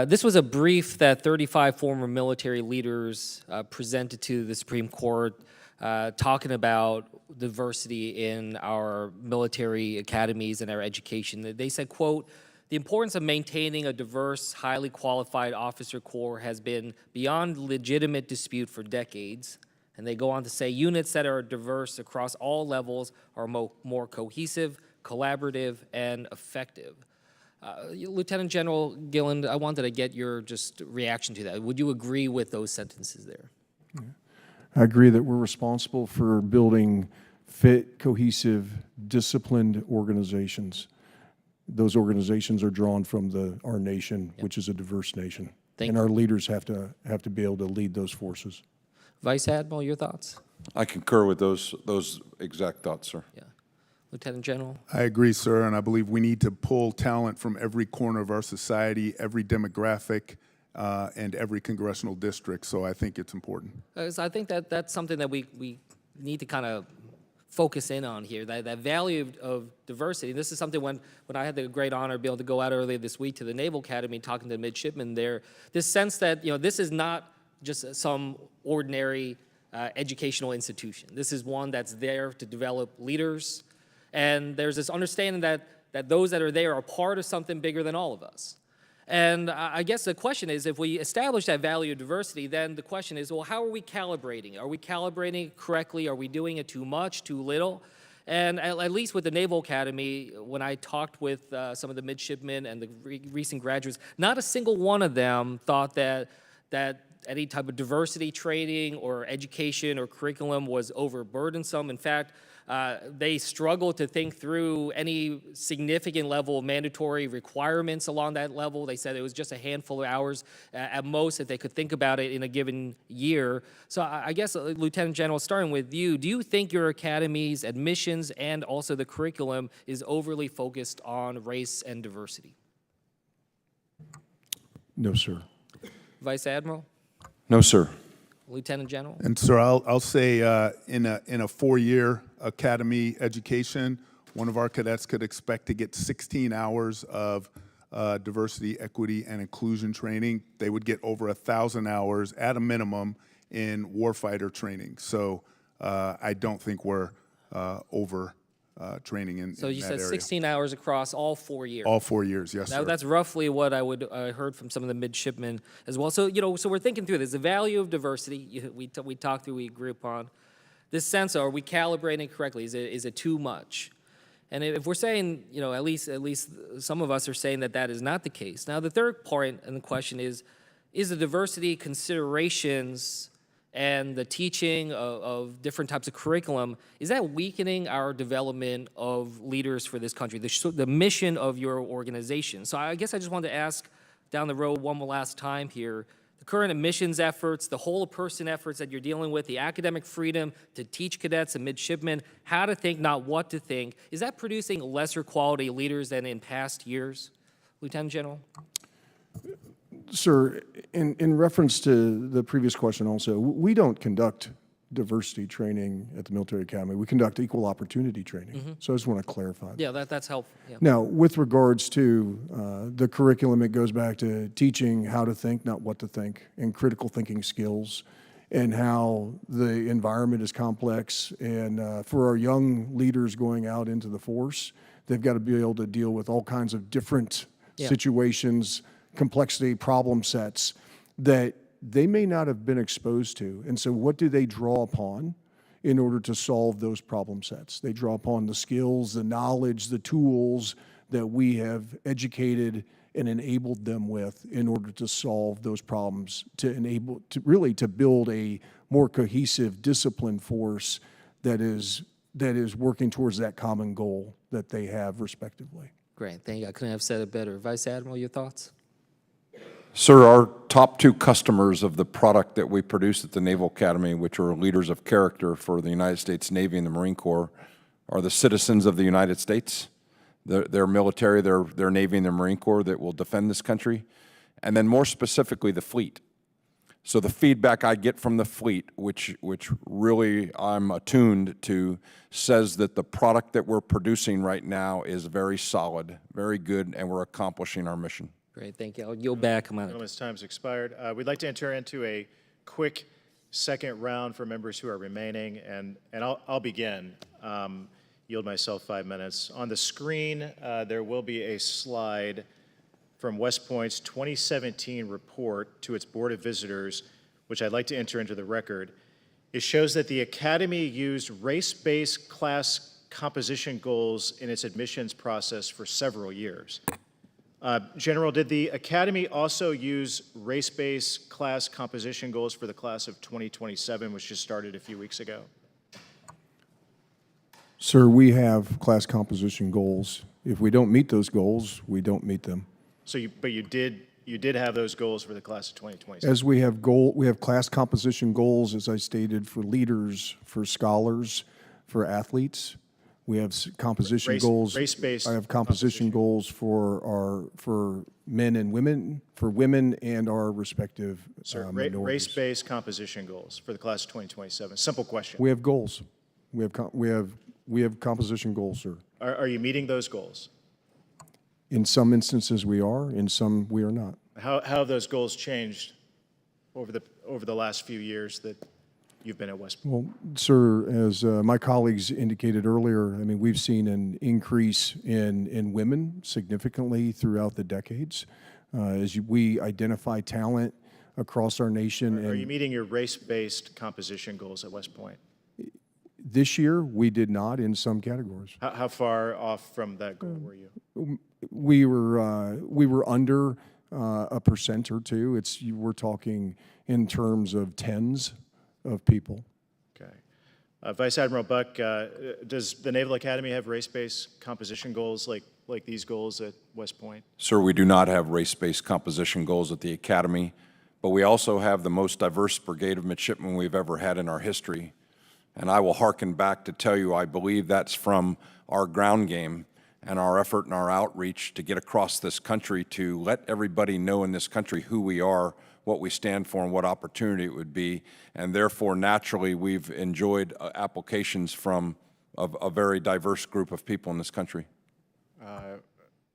This was a brief that 35 former military leaders presented to the Supreme Court talking about diversity in our military academies and our education. They said, quote, "The importance of maintaining a diverse, highly qualified officer corps has been beyond legitimate dispute for decades." And they go on to say, "Units that are diverse across all levels are more cohesive, collaborative, and effective." Lieutenant General Gilland, I wanted to get your just reaction to that. Would you agree with those sentences there? I agree that we're responsible for building fit, cohesive, disciplined organizations. Those organizations are drawn from our nation, which is a diverse nation. And our leaders have to be able to lead those forces. Vice Admiral, your thoughts? I concur with those exact thoughts, sir. Yeah. Lieutenant General? I agree, sir, and I believe we need to pull talent from every corner of our society, every demographic, and every congressional district, so I think it's important. So I think that's something that we need to kind of focus in on here, that value of diversity. This is something when I had the great honor to be able to go out earlier this week to the Naval Academy talking to the midshipmen there, this sense that, this is not just some ordinary educational institution. This is one that's there to develop leaders, and there's this understanding that those that are there are part of something bigger than all of us. And I guess the question is, if we establish that value of diversity, then the question is, well, how are we calibrating? Are we calibrating correctly? Are we doing it too much, too little? And at least with the Naval Academy, when I talked with some of the midshipmen and the recent graduates, not a single one of them thought that any type of diversity training or education or curriculum was overburdensome. In fact, they struggled to think through any significant level of mandatory requirements along that level. They said it was just a handful of hours at most if they could think about it in a given year. So I guess, Lieutenant General, starting with you, do you think your academy's admissions and also the curriculum is overly focused on race and diversity? No, sir. Vice Admiral? No, sir. Lieutenant General? And sir, I'll say in a 4-year academy education, one of our cadets could expect to get 16 hours of diversity, equity, and inclusion training. They would get over 1,000 hours at a minimum in warfighter training. So I don't think we're over training in So you that said area. 16 hours across all 4 years. All 4 years, yes, sir. That's roughly what I heard from some of the midshipmen as well. So so we're thinking through this. The value of diversity we talked through, we agree upon. This sense, are we calibrating correctly? Is it too much? And if we're saying, at least some of us are saying that is not the case. Now the third part in the question is the diversity considerations and the teaching of different types of curriculum, is that weakening our development of leaders for this country, the mission of your organization? So I guess I just wanted to ask down the road one more last time here, the current admissions efforts, the whole person efforts that you're dealing with, the academic freedom to teach cadets and midshipmen how to think, not what to think, is that producing lesser quality leaders than in past years? Lieutenant General? Sir, in reference to the previous question also, we don't conduct diversity training at the military academy. We conduct equal opportunity training. So I just want to clarify that. Yeah, that's helpful. Yeah. Now, with regards to the curriculum, it goes back to teaching how to think, not what to think, and critical thinking skills, and how the environment is complex. And for our young leaders going out into the force, they've got to be able to deal with all kinds of different situations, complexity, problem sets that they may not have been exposed to. And so what do they draw upon in order to solve those problem sets? They draw upon the skills, the knowledge, the tools that we have educated and enabled them with in order to solve those problems, to build a more cohesive, disciplined force that is working towards that common goal that they have respectively. Great, thank you. I couldn't have said it better. Vice Admiral, your thoughts? Sir, our top two customers of the product that we produce at the Naval Academy, which are leaders of character for the United States Navy and the Marine Corps, are the citizens of the United States, their military, their Navy and their Marine Corps that will defend this country, and then more specifically the fleet. So the feedback I get from the fleet, which really I'm attuned to, says that the product that we're producing right now is very solid, very good, and we're accomplishing our mission. Great, thank you. I'll yield back. Gentlemen's time's expired. We'd like to enter into a quick second round for members who are remaining, and I'll begin. Yield myself 5 minutes. On the screen, there will be a slide from West Point's 2017 report to its Board of Visitors, which I'd like to enter into the record. It shows that the Academy used race-based class composition goals in its admissions process for several years. General, did the Academy also use race-based class composition goals for the class of 2027, which just started a few weeks ago? Sir, we have class composition goals. If we don't meet those goals, we don't meet them. So but you did have those goals for the class of 2027? As we have class composition goals, as I stated, for leaders, for scholars, for athletes. We have composition goals. Race-based. I have composition goals for men and women, for women and our respective minorities. Race-based composition goals for the class of 2027. Simple question. We have goals. We have composition goals, sir. Are you meeting those goals? In some instances we are, in some we are not. How have those goals changed over the last few years that you've been at West Point? Well, sir, as my colleagues indicated earlier, I mean, we've seen an increase in women significantly throughout the decades we identify talent across our nation. Are you meeting your race-based composition goals at West Point? This year, we did not in some categories. How far off from that goal were you? We were under a percent or two. We're talking in terms of tens of people. Okay. Vice Admiral Buck, does the Naval Academy have race-based composition goals like these goals at West Point? Sir, we do not have race-based composition goals at the Academy, but we also have the most diverse brigade of midshipmen we've ever had in our history. And I will hearken back to tell you I believe that's from our ground game and our effort and our outreach to get across this country to let everybody know in this country who we are, what we stand for, and what opportunity it would be. And therefore, naturally, we've enjoyed applications from a very diverse group of people in this country.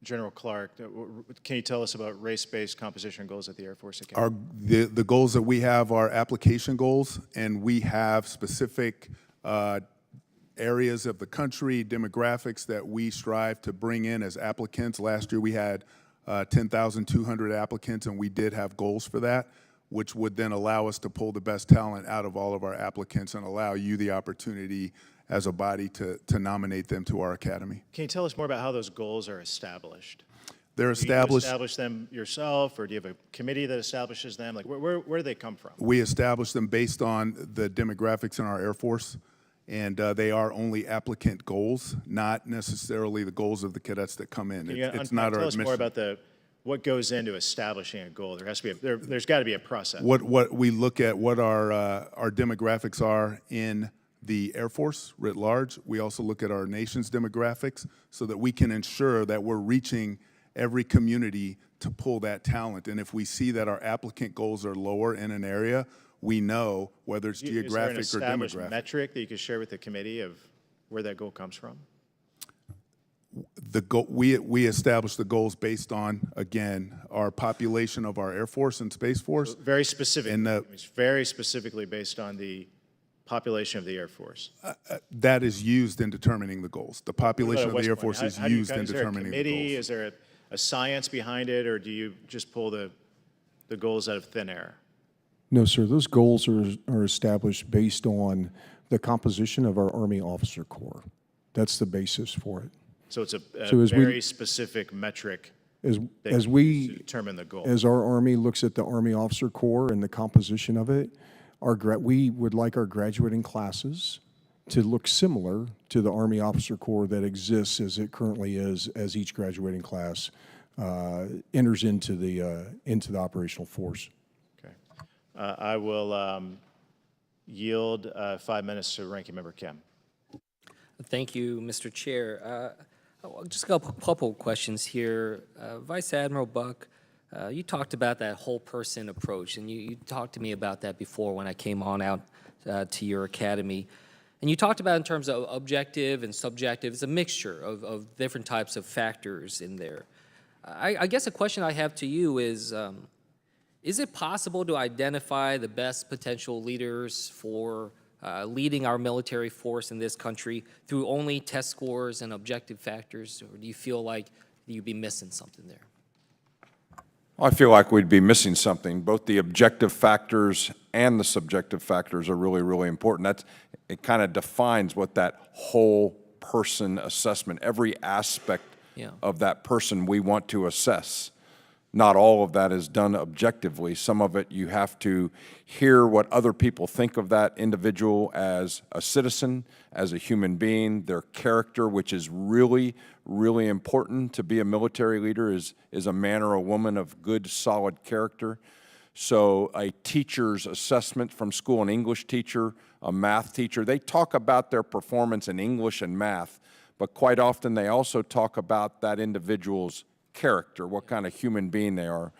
General Clark, can you tell us about race-based composition goals at the Air Force Academy? The goals that we have are application goals, and we have specific areas of the country, demographics that we strive to bring in as applicants. Last year we had 10,200 applicants, and we did have goals for that, which would then allow us to pull the best talent out of all of our applicants and allow you the opportunity as a body to nominate them to our academy. Can you tell us more about how those goals are established? They're established. Do you establish them yourself, or do you have a committee that establishes them? Like, where do they come from? We establish them based on the demographics in our Air Force, and they are only applicant goals, not necessarily the goals of the cadets that come in. It's not our admission. Tell us more about what goes into establishing a goal. There has to be there's got to be a process. What we look at, what our demographics are in the Air Force writ large. We also look at our nation's demographics so that we can ensure that we're reaching every community to pull that talent. And if we see that our applicant goals are lower in an area, we know whether it's geographic or demographic. Is there an established demographic. metric that you could share with the committee of where that goal comes from? We establish the goals based on, again, our population of our Air Force and Space Force. So very specific. It's very specifically based on the population of the Air Force. That is used in determining the goals. The population of the Air Force is used in determining the goals. Is there a committee? Is there a science behind it, or do you just pull the goals out of thin air? No, sir. Those goals are established based on the composition of our Army Officer Corps. That's the basis for it. So it's a very specific metric as we determine the goal. As our Army looks at the Army Officer Corps and the composition of it, we would like our graduating classes to look similar to the Army Officer Corps that exists as it currently is, as each graduating class enters into the operational force. Okay. I will yield 5 minutes to Ranking Member Kim. Thank you, Mr. Chair. Just got a couple questions here. Vice Admiral Buck, You talked about that whole person approach, and you talked to me about that before when I came on out to your academy. And you talked about in terms of objective and subjective, it's a mixture of different types of factors in there. I guess a question I have to you is it possible to identify the best potential leaders for leading our military force in this country through only test scores and objective factors, or do you feel like you'd be missing something there? I feel like we'd be missing something. Both the objective factors and the subjective factors are really, really important. It kind of defines what that whole person assessment, every aspect of that person we want to assess. Not all of that is done objectively. Some of it you have to hear what other people think of that individual as a citizen, as a human being, their character, which is really, really important to be a military leader, is a man or a woman of good, solid character. So a teacher's assessment from school, an English teacher, a math teacher, they talk about their performance in English and math, but quite often they also talk about that individual's character, what kind of human being they are.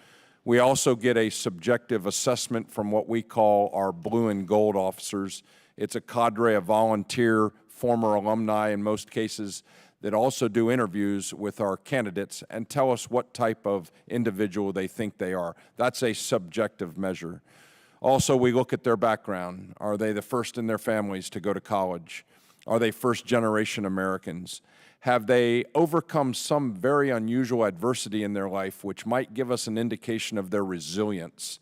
We also get a subjective assessment from what we call our blue and gold officers. It's a cadre of volunteer, former alumni in most cases, that also do interviews with our candidates and tell us what type of individual they think they are. That's a subjective measure. Also, we look at their background. Are they the first in their families to go to college? Are they first-generation Americans? Have they overcome some very unusual adversity in their life which might give us an indication of their resilience?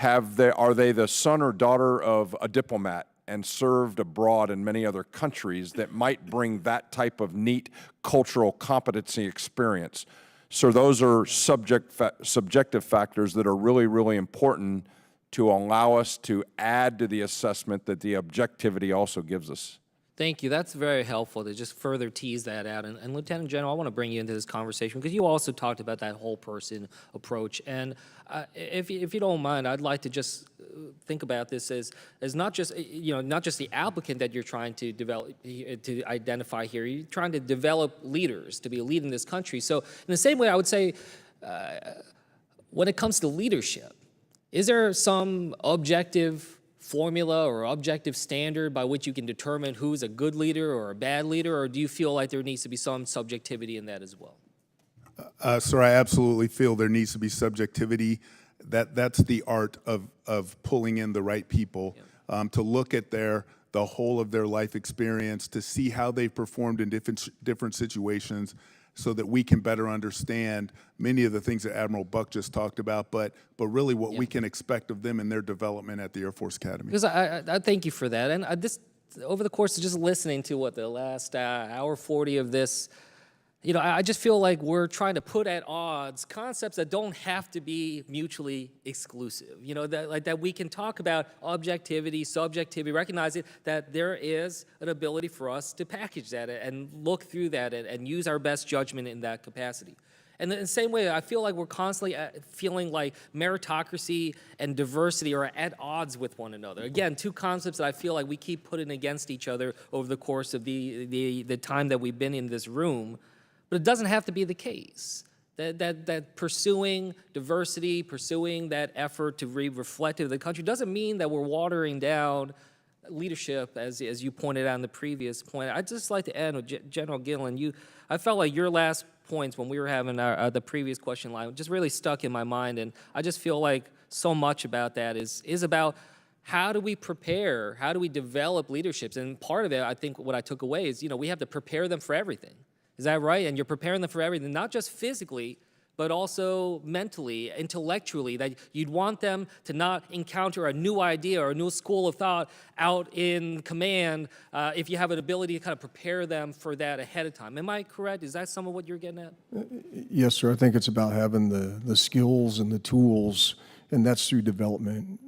Are they the son or daughter of a diplomat and served abroad in many other countries that might bring that type of neat cultural competency experience? So those are subjective factors that are really, really important to allow us to add to the assessment that the objectivity also gives us. Thank you. That's very helpful to just further tease that out. And Lieutenant General, I want to bring you into this conversation because you also talked about that whole person approach. And if you don't mind, I'd like to just think about this as not just not just the applicant that you're trying to develop to identify here. You're trying to develop leaders to be a leader in this country. So in the same way, I would say when it comes to leadership, is there some objective formula or objective standard by which you can determine who's a good leader or a bad leader, or do you feel like there needs to be some subjectivity in that as well? Sir, I absolutely feel there needs to be subjectivity. That's the art of pulling in the right people, to look at the whole of their life experience, to see how they performed in different situations, so that we can better understand many of the things that Admiral Buck just talked about, but really what we can expect of them in their development at the Air Force Academy. Because I thank you for that. And over the course of just listening to the last hour 40 of this, I just feel like we're trying to put at odds concepts that don't have to be mutually exclusive. That we can talk about objectivity, subjectivity, recognizing that there is an ability for us to package that and look through that and use our best judgment in that capacity. And in the same way, I feel like we're constantly feeling like meritocracy and diversity are at odds with one another. Again, two concepts that I feel like we keep putting against each other over the course of the time that we've been in this room. But it doesn't have to be the case. That pursuing diversity, pursuing that effort to be reflective of the country doesn't mean that we're watering down leadership, as you pointed out in the previous point. I'd just like to add, with General Gillen, I felt like your last points when we were having the previous question line just really stuck in my mind, and I just feel like so much about that is about how do we prepare, how do we develop leaderships, and part of it, I think what I took away is, we have to prepare them for everything. Is that right? And you're preparing them for everything, not just physically, but also mentally, intellectually, that you'd want them to not encounter a new idea or a new school of thought out in command if you have an ability to kind of prepare them for that ahead of time. Am I correct? Is that some of what you're getting at? Yes, sir. I think it's about having the skills and the tools, and that's through development.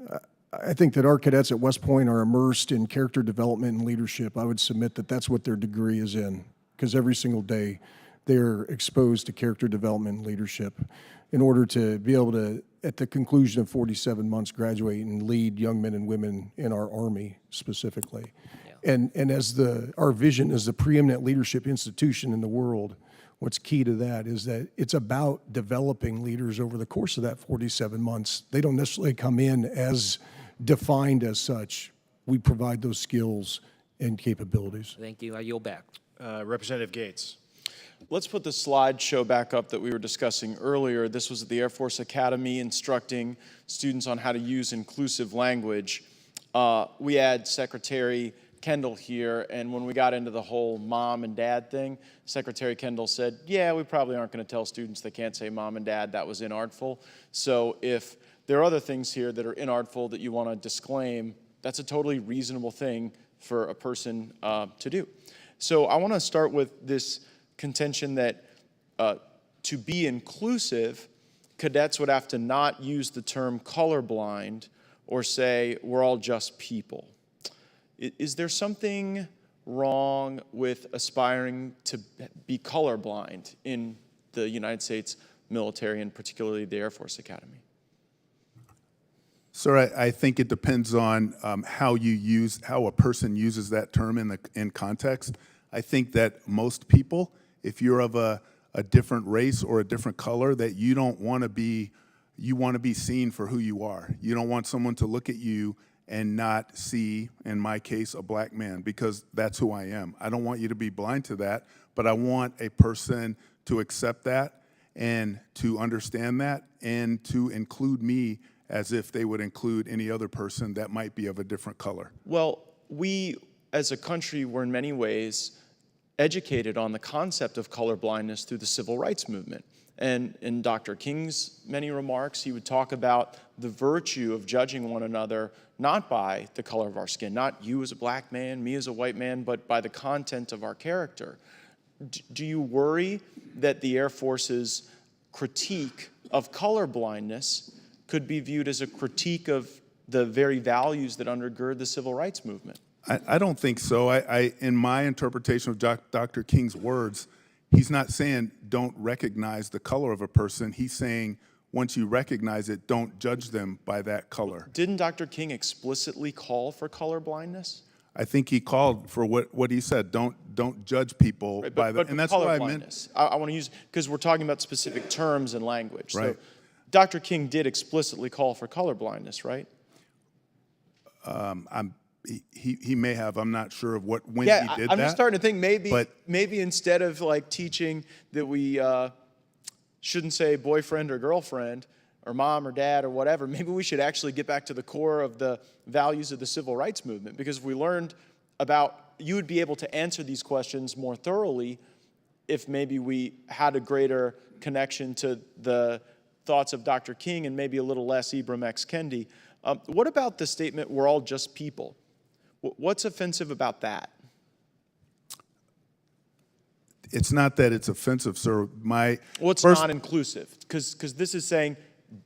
I think that our cadets at West Point are immersed in character development and leadership. I would submit that that's what their degree is in, because every single day they're exposed to character development and leadership in order to be able to, at the conclusion of 47 months, graduate and lead young men and women in our Army specifically. Yeah. And as our vision as the preeminent leadership institution in the world, what's key to that is that it's about developing leaders over the course of that 47 months. They don't necessarily come in as defined as such. We provide those skills and capabilities. Thank you. I yield back. Representative Gates. Let's put the slideshow back up that we were discussing earlier. This was at the Air Force Academy instructing students on how to use inclusive language. We had Secretary Kendall here, and when we got into the whole mom and dad thing, Secretary Kendall said, yeah, we probably aren't going to tell students they can't say mom and dad. That was inartful. So if there are other things here that are inartful that you want to disclaim, that's a totally reasonable thing for a person to do. So I want to start with this contention that to be inclusive, cadets would have to not use the term colorblind or say we're all just people. Is there something wrong with aspiring to be colorblind in the United States military and particularly the Air Force Academy? Sir, I think it depends on how a person uses that term in context. I think that most people, if you're of a different race or a different color, that you don't want to be, you want to be seen for who you are. You don't want someone to look at you and not see, in my case, a black man, because that's who I am. I don't want you to be blind to that, but I want a person to accept that and to understand that and to include me as if they would include any other person that might be of a different color. Well, we as a country were in many ways educated on the concept of colorblindness through the civil rights movement. And in Dr. King's many remarks, he would talk about the virtue of judging one another not by the color of our skin, not you as a black man, me as a white man, but by the content of our character. Do you worry that the Air Force's critique of colorblindness could be viewed as a critique of the very values that undergird the civil rights movement? I don't think so. In my interpretation of Dr. King's words, he's not saying don't recognize the color of a person. He's saying once you recognize it, don't judge them by that color. Didn't Dr. King explicitly call for colorblindness? I think he called for what he said. Don't judge people Right, by the, and that's what I meant. I want to use, because we're talking about specific terms and language. Right. So Dr. King did explicitly call for colorblindness, right? He may have. I'm not sure of when he did that. I'm just starting to think but maybe instead of like teaching that we shouldn't say boyfriend or girlfriend or mom or dad or whatever, maybe we should actually get back to the core of the values of the civil rights movement, because if we learned about, you would be able to answer these questions more thoroughly if maybe we had a greater connection to the thoughts of Dr. King and maybe a little less Ibram X. Kendi. What about the statement, we're all just people? What's offensive about that? it's not that it's offensive, sir. Well, it's not inclusive, because this is saying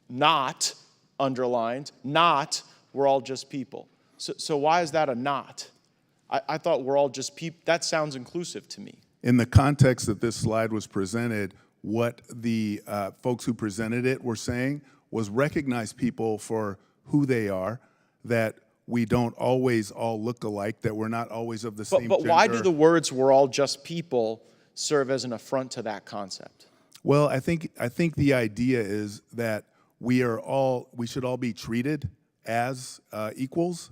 not, underlined, not, we're all just people. So why is that a not? I thought we're all just people. That sounds inclusive to me. In the context that this slide was presented, what the folks who presented it were saying was recognize people for who they are, that we don't always all look alike, that we're not always of the same gender. But why do the words "we're all just people" serve as an affront to that concept? Well, I think the idea is that we should all be treated as equals.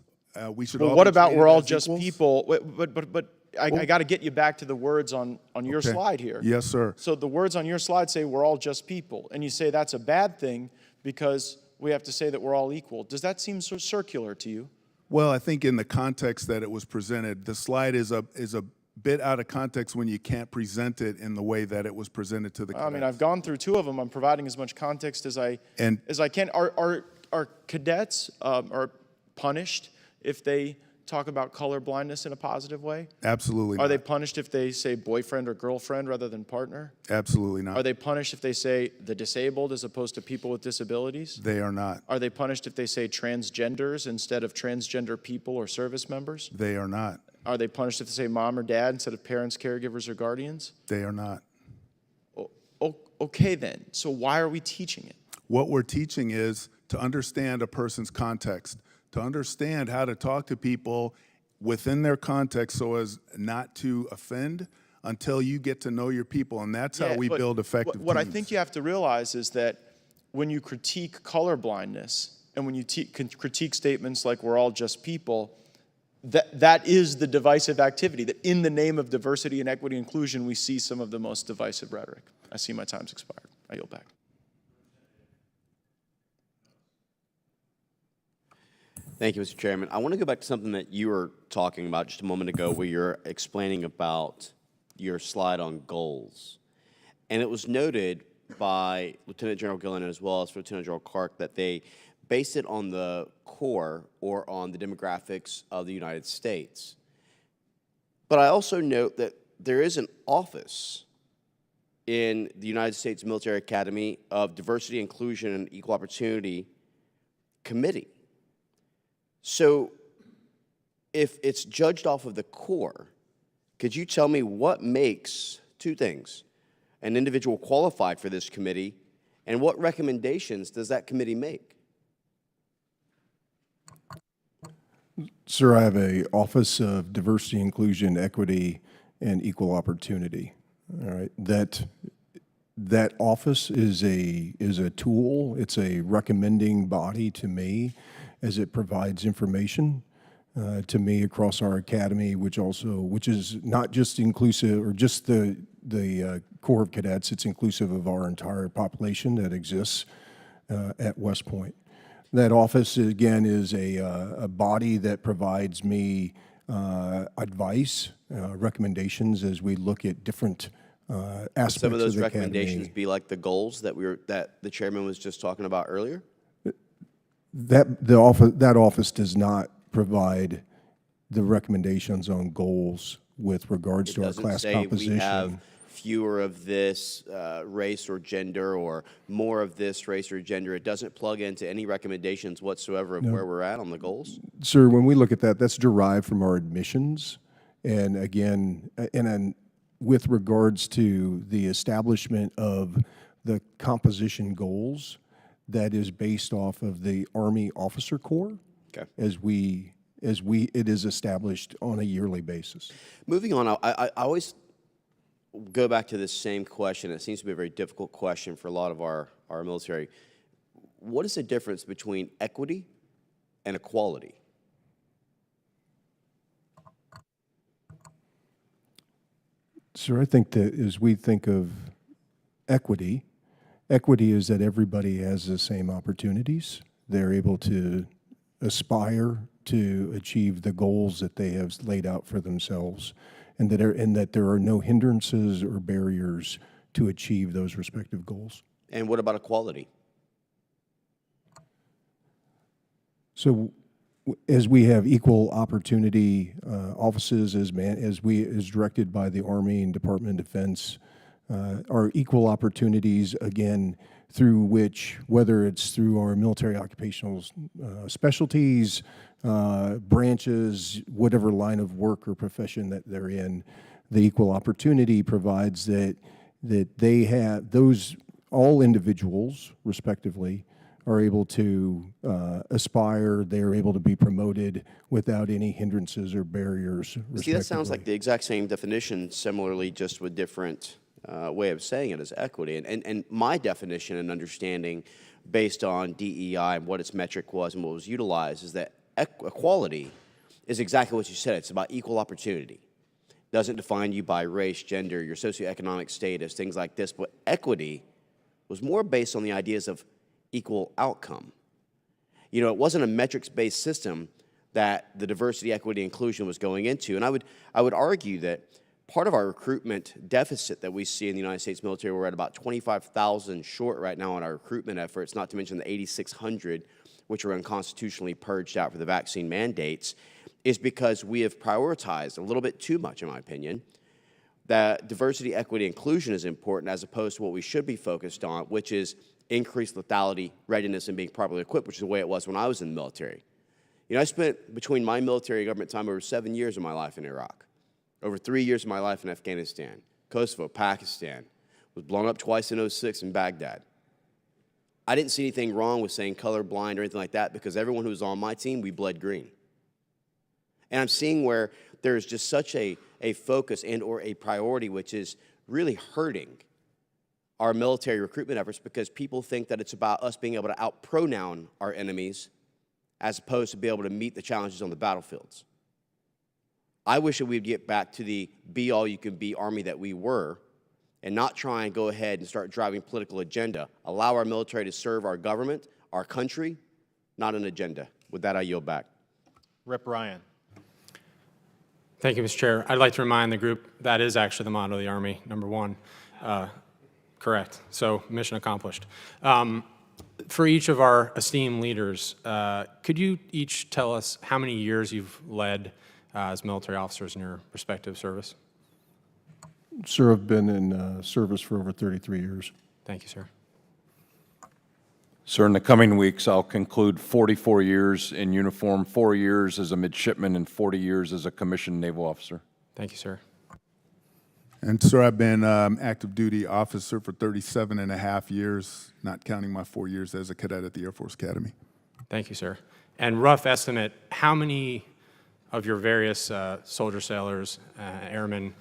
We should. Well, what about we're all just people? But I got to get you back to the words on your slide here. Yes, sir. So the words on your slide say we're all just people, and you say that's a bad thing because we have to say that we're all equal. Does that seem so circular to you? Well, I think in the context that it was presented, the slide is a bit out of context when you can't present it in the way that it was presented to the cadets. I mean, I've gone through two of them. I'm providing as much context as I can. Are cadets are punished if they talk about color blindness in a positive way? Absolutely not. Are they punished if they say boyfriend or girlfriend rather than partner? Absolutely not. Are they punished if they say the disabled as opposed to people with disabilities? They are not. Are they punished if they say transgenders instead of transgender people or service members? They are not. Are they punished if they say mom or dad instead of parents, caregivers, or guardians? They are not. Okay then, so why are we teaching it? What we're teaching is to understand a person's context, to understand how to talk to people within their context so as not to offend, until you get to know your people, and that's how we but build effective what I teams. think you have to realize is that when you critique colorblindness and when you critique statements like we're all just people, that is the divisive activity, that in the name of diversity and equity and inclusion, we see some of the most divisive rhetoric. I see my time's expired. I yield back. Thank you, Mr. Chairman. I want to go back to something that you were talking about just a moment ago where you're explaining about your slide on goals. And it was noted by Lieutenant General Gillen as well as Lieutenant General Clark that they base it on the core or on the demographics of the United States. But I also note that there is an office in the United States Military Academy of Diversity, Inclusion, and Equal Opportunity Committee. So if it's judged off of the core, could you tell me what makes, two things, an individual qualified for this committee, and what recommendations does that committee make? Sir, I have a Office of Diversity, Inclusion, Equity, and Equal Opportunity. All right, that office is a tool. It's a recommending body to me as it provides information to me across our academy, which is not just inclusive or just the Corps of Cadets. It's inclusive of our entire population that exists at West Point. That office, again, is a body that provides me advice, recommendations as we look at different aspects Some of those the recommendations academy. be like the goals that that the chairman was just talking about earlier? That office does not provide the recommendations on goals with regards to our class It doesn't say composition. we have fewer of this race or gender or more of this race or gender. It doesn't plug into any recommendations whatsoever of where we're at on the goals? Sir, when we look at that, that's derived from our admissions. And again, with regards to the establishment of the composition goals, that is based off of the Army Officer Corps. Okay. It is established on a yearly basis. Moving on, I always go back to this same question. It seems to be a very difficult question for a lot of our military. What is the difference between equity and equality? Sir, I think that as we think of equity is that everybody has the same opportunities. They're able to aspire to achieve the goals that they have laid out for themselves, and that there are no hindrances or barriers to achieve those respective goals. And what about equality? So as we have equal opportunity offices as directed by the Army and Department of Defense, are equal opportunities, again, through which, whether it's through our military occupational specialties, branches, whatever line of work or profession that they're in, the equal opportunity provides that they have all individuals, respectively, are able to aspire, they're able to be promoted without any hindrances or barriers. See, that sounds like the exact same definition, similarly, just with different way of saying it, as equity. And my definition and understanding based on DEI and what its metric was and what was utilized is that equality is exactly what you said. It's about equal opportunity. It doesn't define you by race, gender, your socioeconomic status, things like this. But equity was more based on the ideas of equal outcome. You know, it wasn't a metrics-based system that the diversity, equity, inclusion was going into. And I would argue that part of our recruitment deficit that we see in the United States military, we're at about 25,000 short right now on our recruitment efforts, not to mention the 8,600, which are unconstitutionally purged out for the vaccine mandates, is because we have prioritized a little bit too much, in my opinion, that diversity, equity, inclusion is important as opposed to what we should be focused on, which is increased lethality, readiness, and being properly equipped, which is the way it was when I was in the military. You know, I spent between my military and government time over 7 years of my life in Iraq, over 3 years of my life in Afghanistan, Kosovo, Pakistan, was blown up twice in 2006 in Baghdad. I didn't see anything wrong with saying colorblind or anything like that because everyone who was on my team, we bled green. And I'm seeing where there is just such a focus and or a priority which is really hurting our military recruitment efforts, because people think that it's about us being able to out-pronoun our enemies as opposed to be able to meet the challenges on the battlefields. I wish that we'd get back to the be-all-you-can-be Army that we were, and not try and go ahead and start driving political agenda. Allow our military to serve our government, our country, not an agenda. With that, I yield back. Rep. Ryan. Thank you, Mr. Chair. I'd like to remind the group that is actually the motto of the Army, number one. Correct. So mission accomplished. For each of our esteemed leaders, could you each tell us how many years you've led as military officers in your respective service? Sir, I've been in service for over 33 years. Thank you, sir. Sir, in the coming weeks, I'll conclude 44 years in uniform, 4 years as a midshipman, and 40 years as a commissioned naval officer. Thank you, sir. And sir, I've been active duty officer for 37 and a half years, not counting my 4 years as a cadet at the Air Force Academy. Thank you, sir. And rough estimate, how many of your various soldier, sailors, airmen,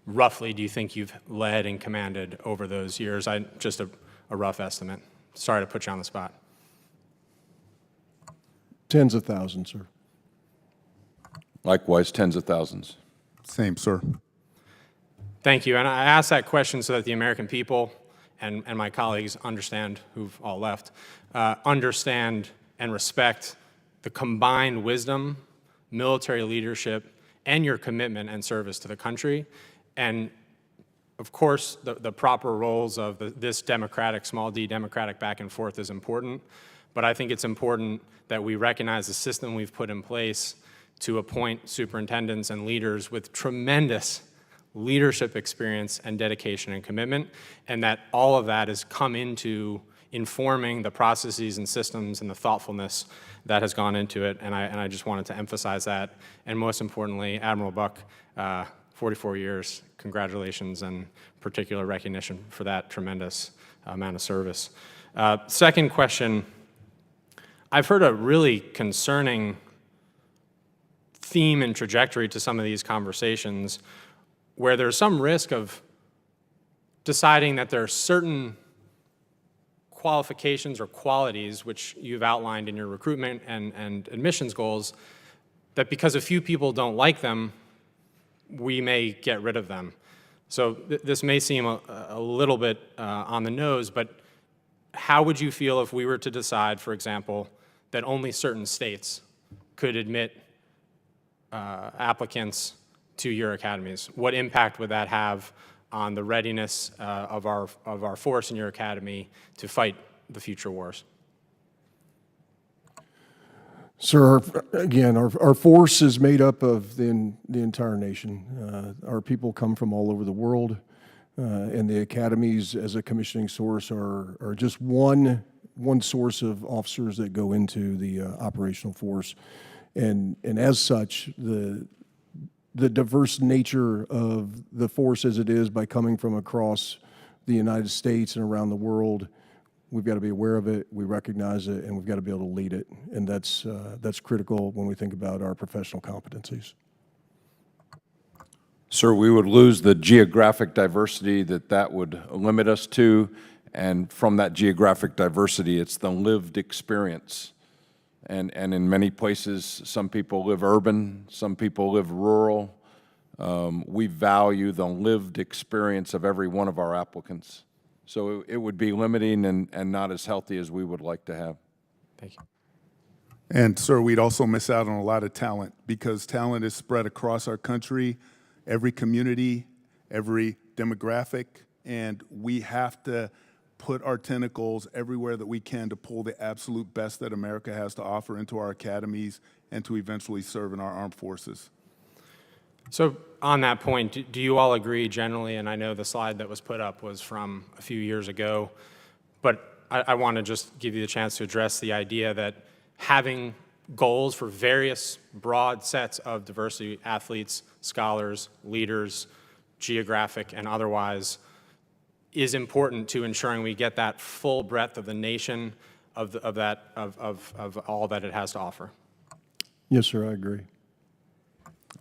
roughly do you think you've led and commanded over those years? Just a rough estimate. Sorry to put you on the spot. Tens of thousands, sir. Likewise, tens of thousands. Same, sir. Thank you. And I ask that question so that the American people and my colleagues understand, who've all left, understand and respect the combined wisdom, military leadership, and your commitment and service to the country. And of course, the proper roles of this democratic, small d democratic back and forth is important, but I think it's important that we recognize the system we've put in place to appoint superintendents and leaders with tremendous leadership experience and dedication and commitment, and that all of that has come into informing the processes and systems and the thoughtfulness that has gone into it, and I just wanted to emphasize that. And most importantly, Admiral Buck, 44 years, congratulations and particular recognition for that tremendous amount of service. Second question, I've heard a really concerning theme and trajectory to some of these conversations where there's some risk of deciding that there are certain qualifications or qualities which you've outlined in your recruitment and admissions goals, that because a few people don't like them, we may get rid of them. So this may seem a little bit on the nose, but how would you feel if we were to decide, for example, that only certain states could admit applicants to your academies? What impact would that have on the readiness of our force in your academy to fight the future wars? Sir, again, our force is made up of the entire nation. Our people come from all over the world, and the academies as a commissioning source are just one source of officers that go into the operational force. And as such, the diverse nature of the force as it is by coming from across the United States and around the world, we've got to be aware of it, we recognize it, and we've got to be able to lead it. And that's critical when we think about our professional competencies. Sir, we would lose the geographic diversity that would limit us to, and from that geographic diversity, it's the lived experience. And in many places, some people live urban, some people live rural. We value the lived experience of every one of our applicants. So it would be limiting and not as healthy as we would like to have. Thank you. And sir, we'd also miss out on a lot of talent, because talent is spread across our country, every community, every demographic, and we have to put our tentacles everywhere that we can to pull the absolute best that America has to offer into our academies and to eventually serve in our armed forces. So on that point, do you all agree generally, and I know the slide that was put up was from a few years ago, but I want to just give you the chance to address the idea that having goals for various broad sets of diversity, athletes, scholars, leaders, geographic and otherwise, is important to ensuring we get that full breadth of the nation of all that it has to offer. Yes, sir, I agree.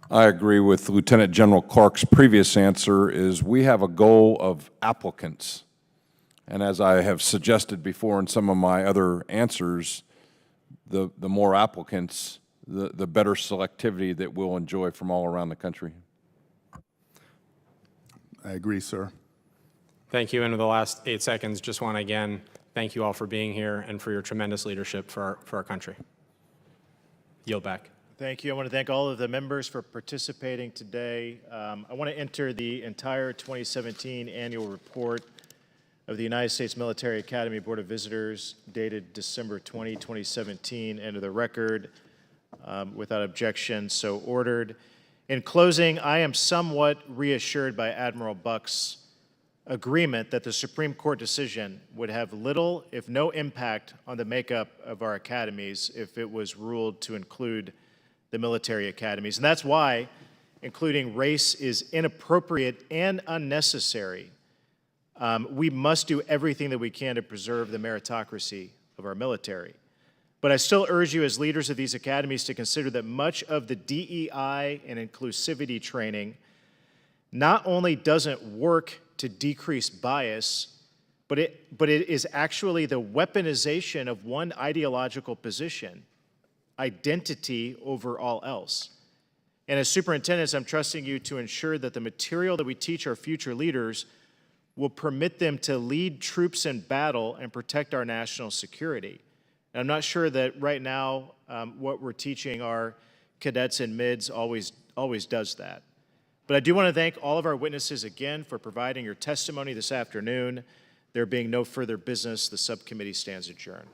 I agree with Lieutenant General Clark's previous answer is we have a goal of applicants. And as I have suggested before in some of my other answers, the more applicants, the better selectivity that we'll enjoy from all around the country. I agree, sir. Thank you. And in the last 8 seconds, just want to again thank you all for being here and for your tremendous leadership for our country. Yield back. Thank you. I want to thank all of the members for participating today. I want to enter the entire 2017 annual report of the United States Military Academy Board of Visitors dated December 20, 2017 into the record without objection, so ordered. In closing, I am somewhat reassured by Admiral Buck's agreement that the Supreme Court decision would have little, if no, impact on the makeup of our academies if it was ruled to include the military academies. And that's why including race is inappropriate and unnecessary. We must do everything that we can to preserve the meritocracy of our military. But I still urge you as leaders of these academies to consider that much of the DEI and inclusivity training not only doesn't work to decrease bias, but it is actually the weaponization of one ideological position, identity over all else. And as superintendents, I'm trusting you to ensure that the material that we teach our future leaders will permit them to lead troops in battle and protect our national security. And I'm not sure that right now what we're teaching our cadets and mids always does that. But I do want to thank all of our witnesses again for providing your testimony this afternoon. There being no further business, the subcommittee stands adjourned.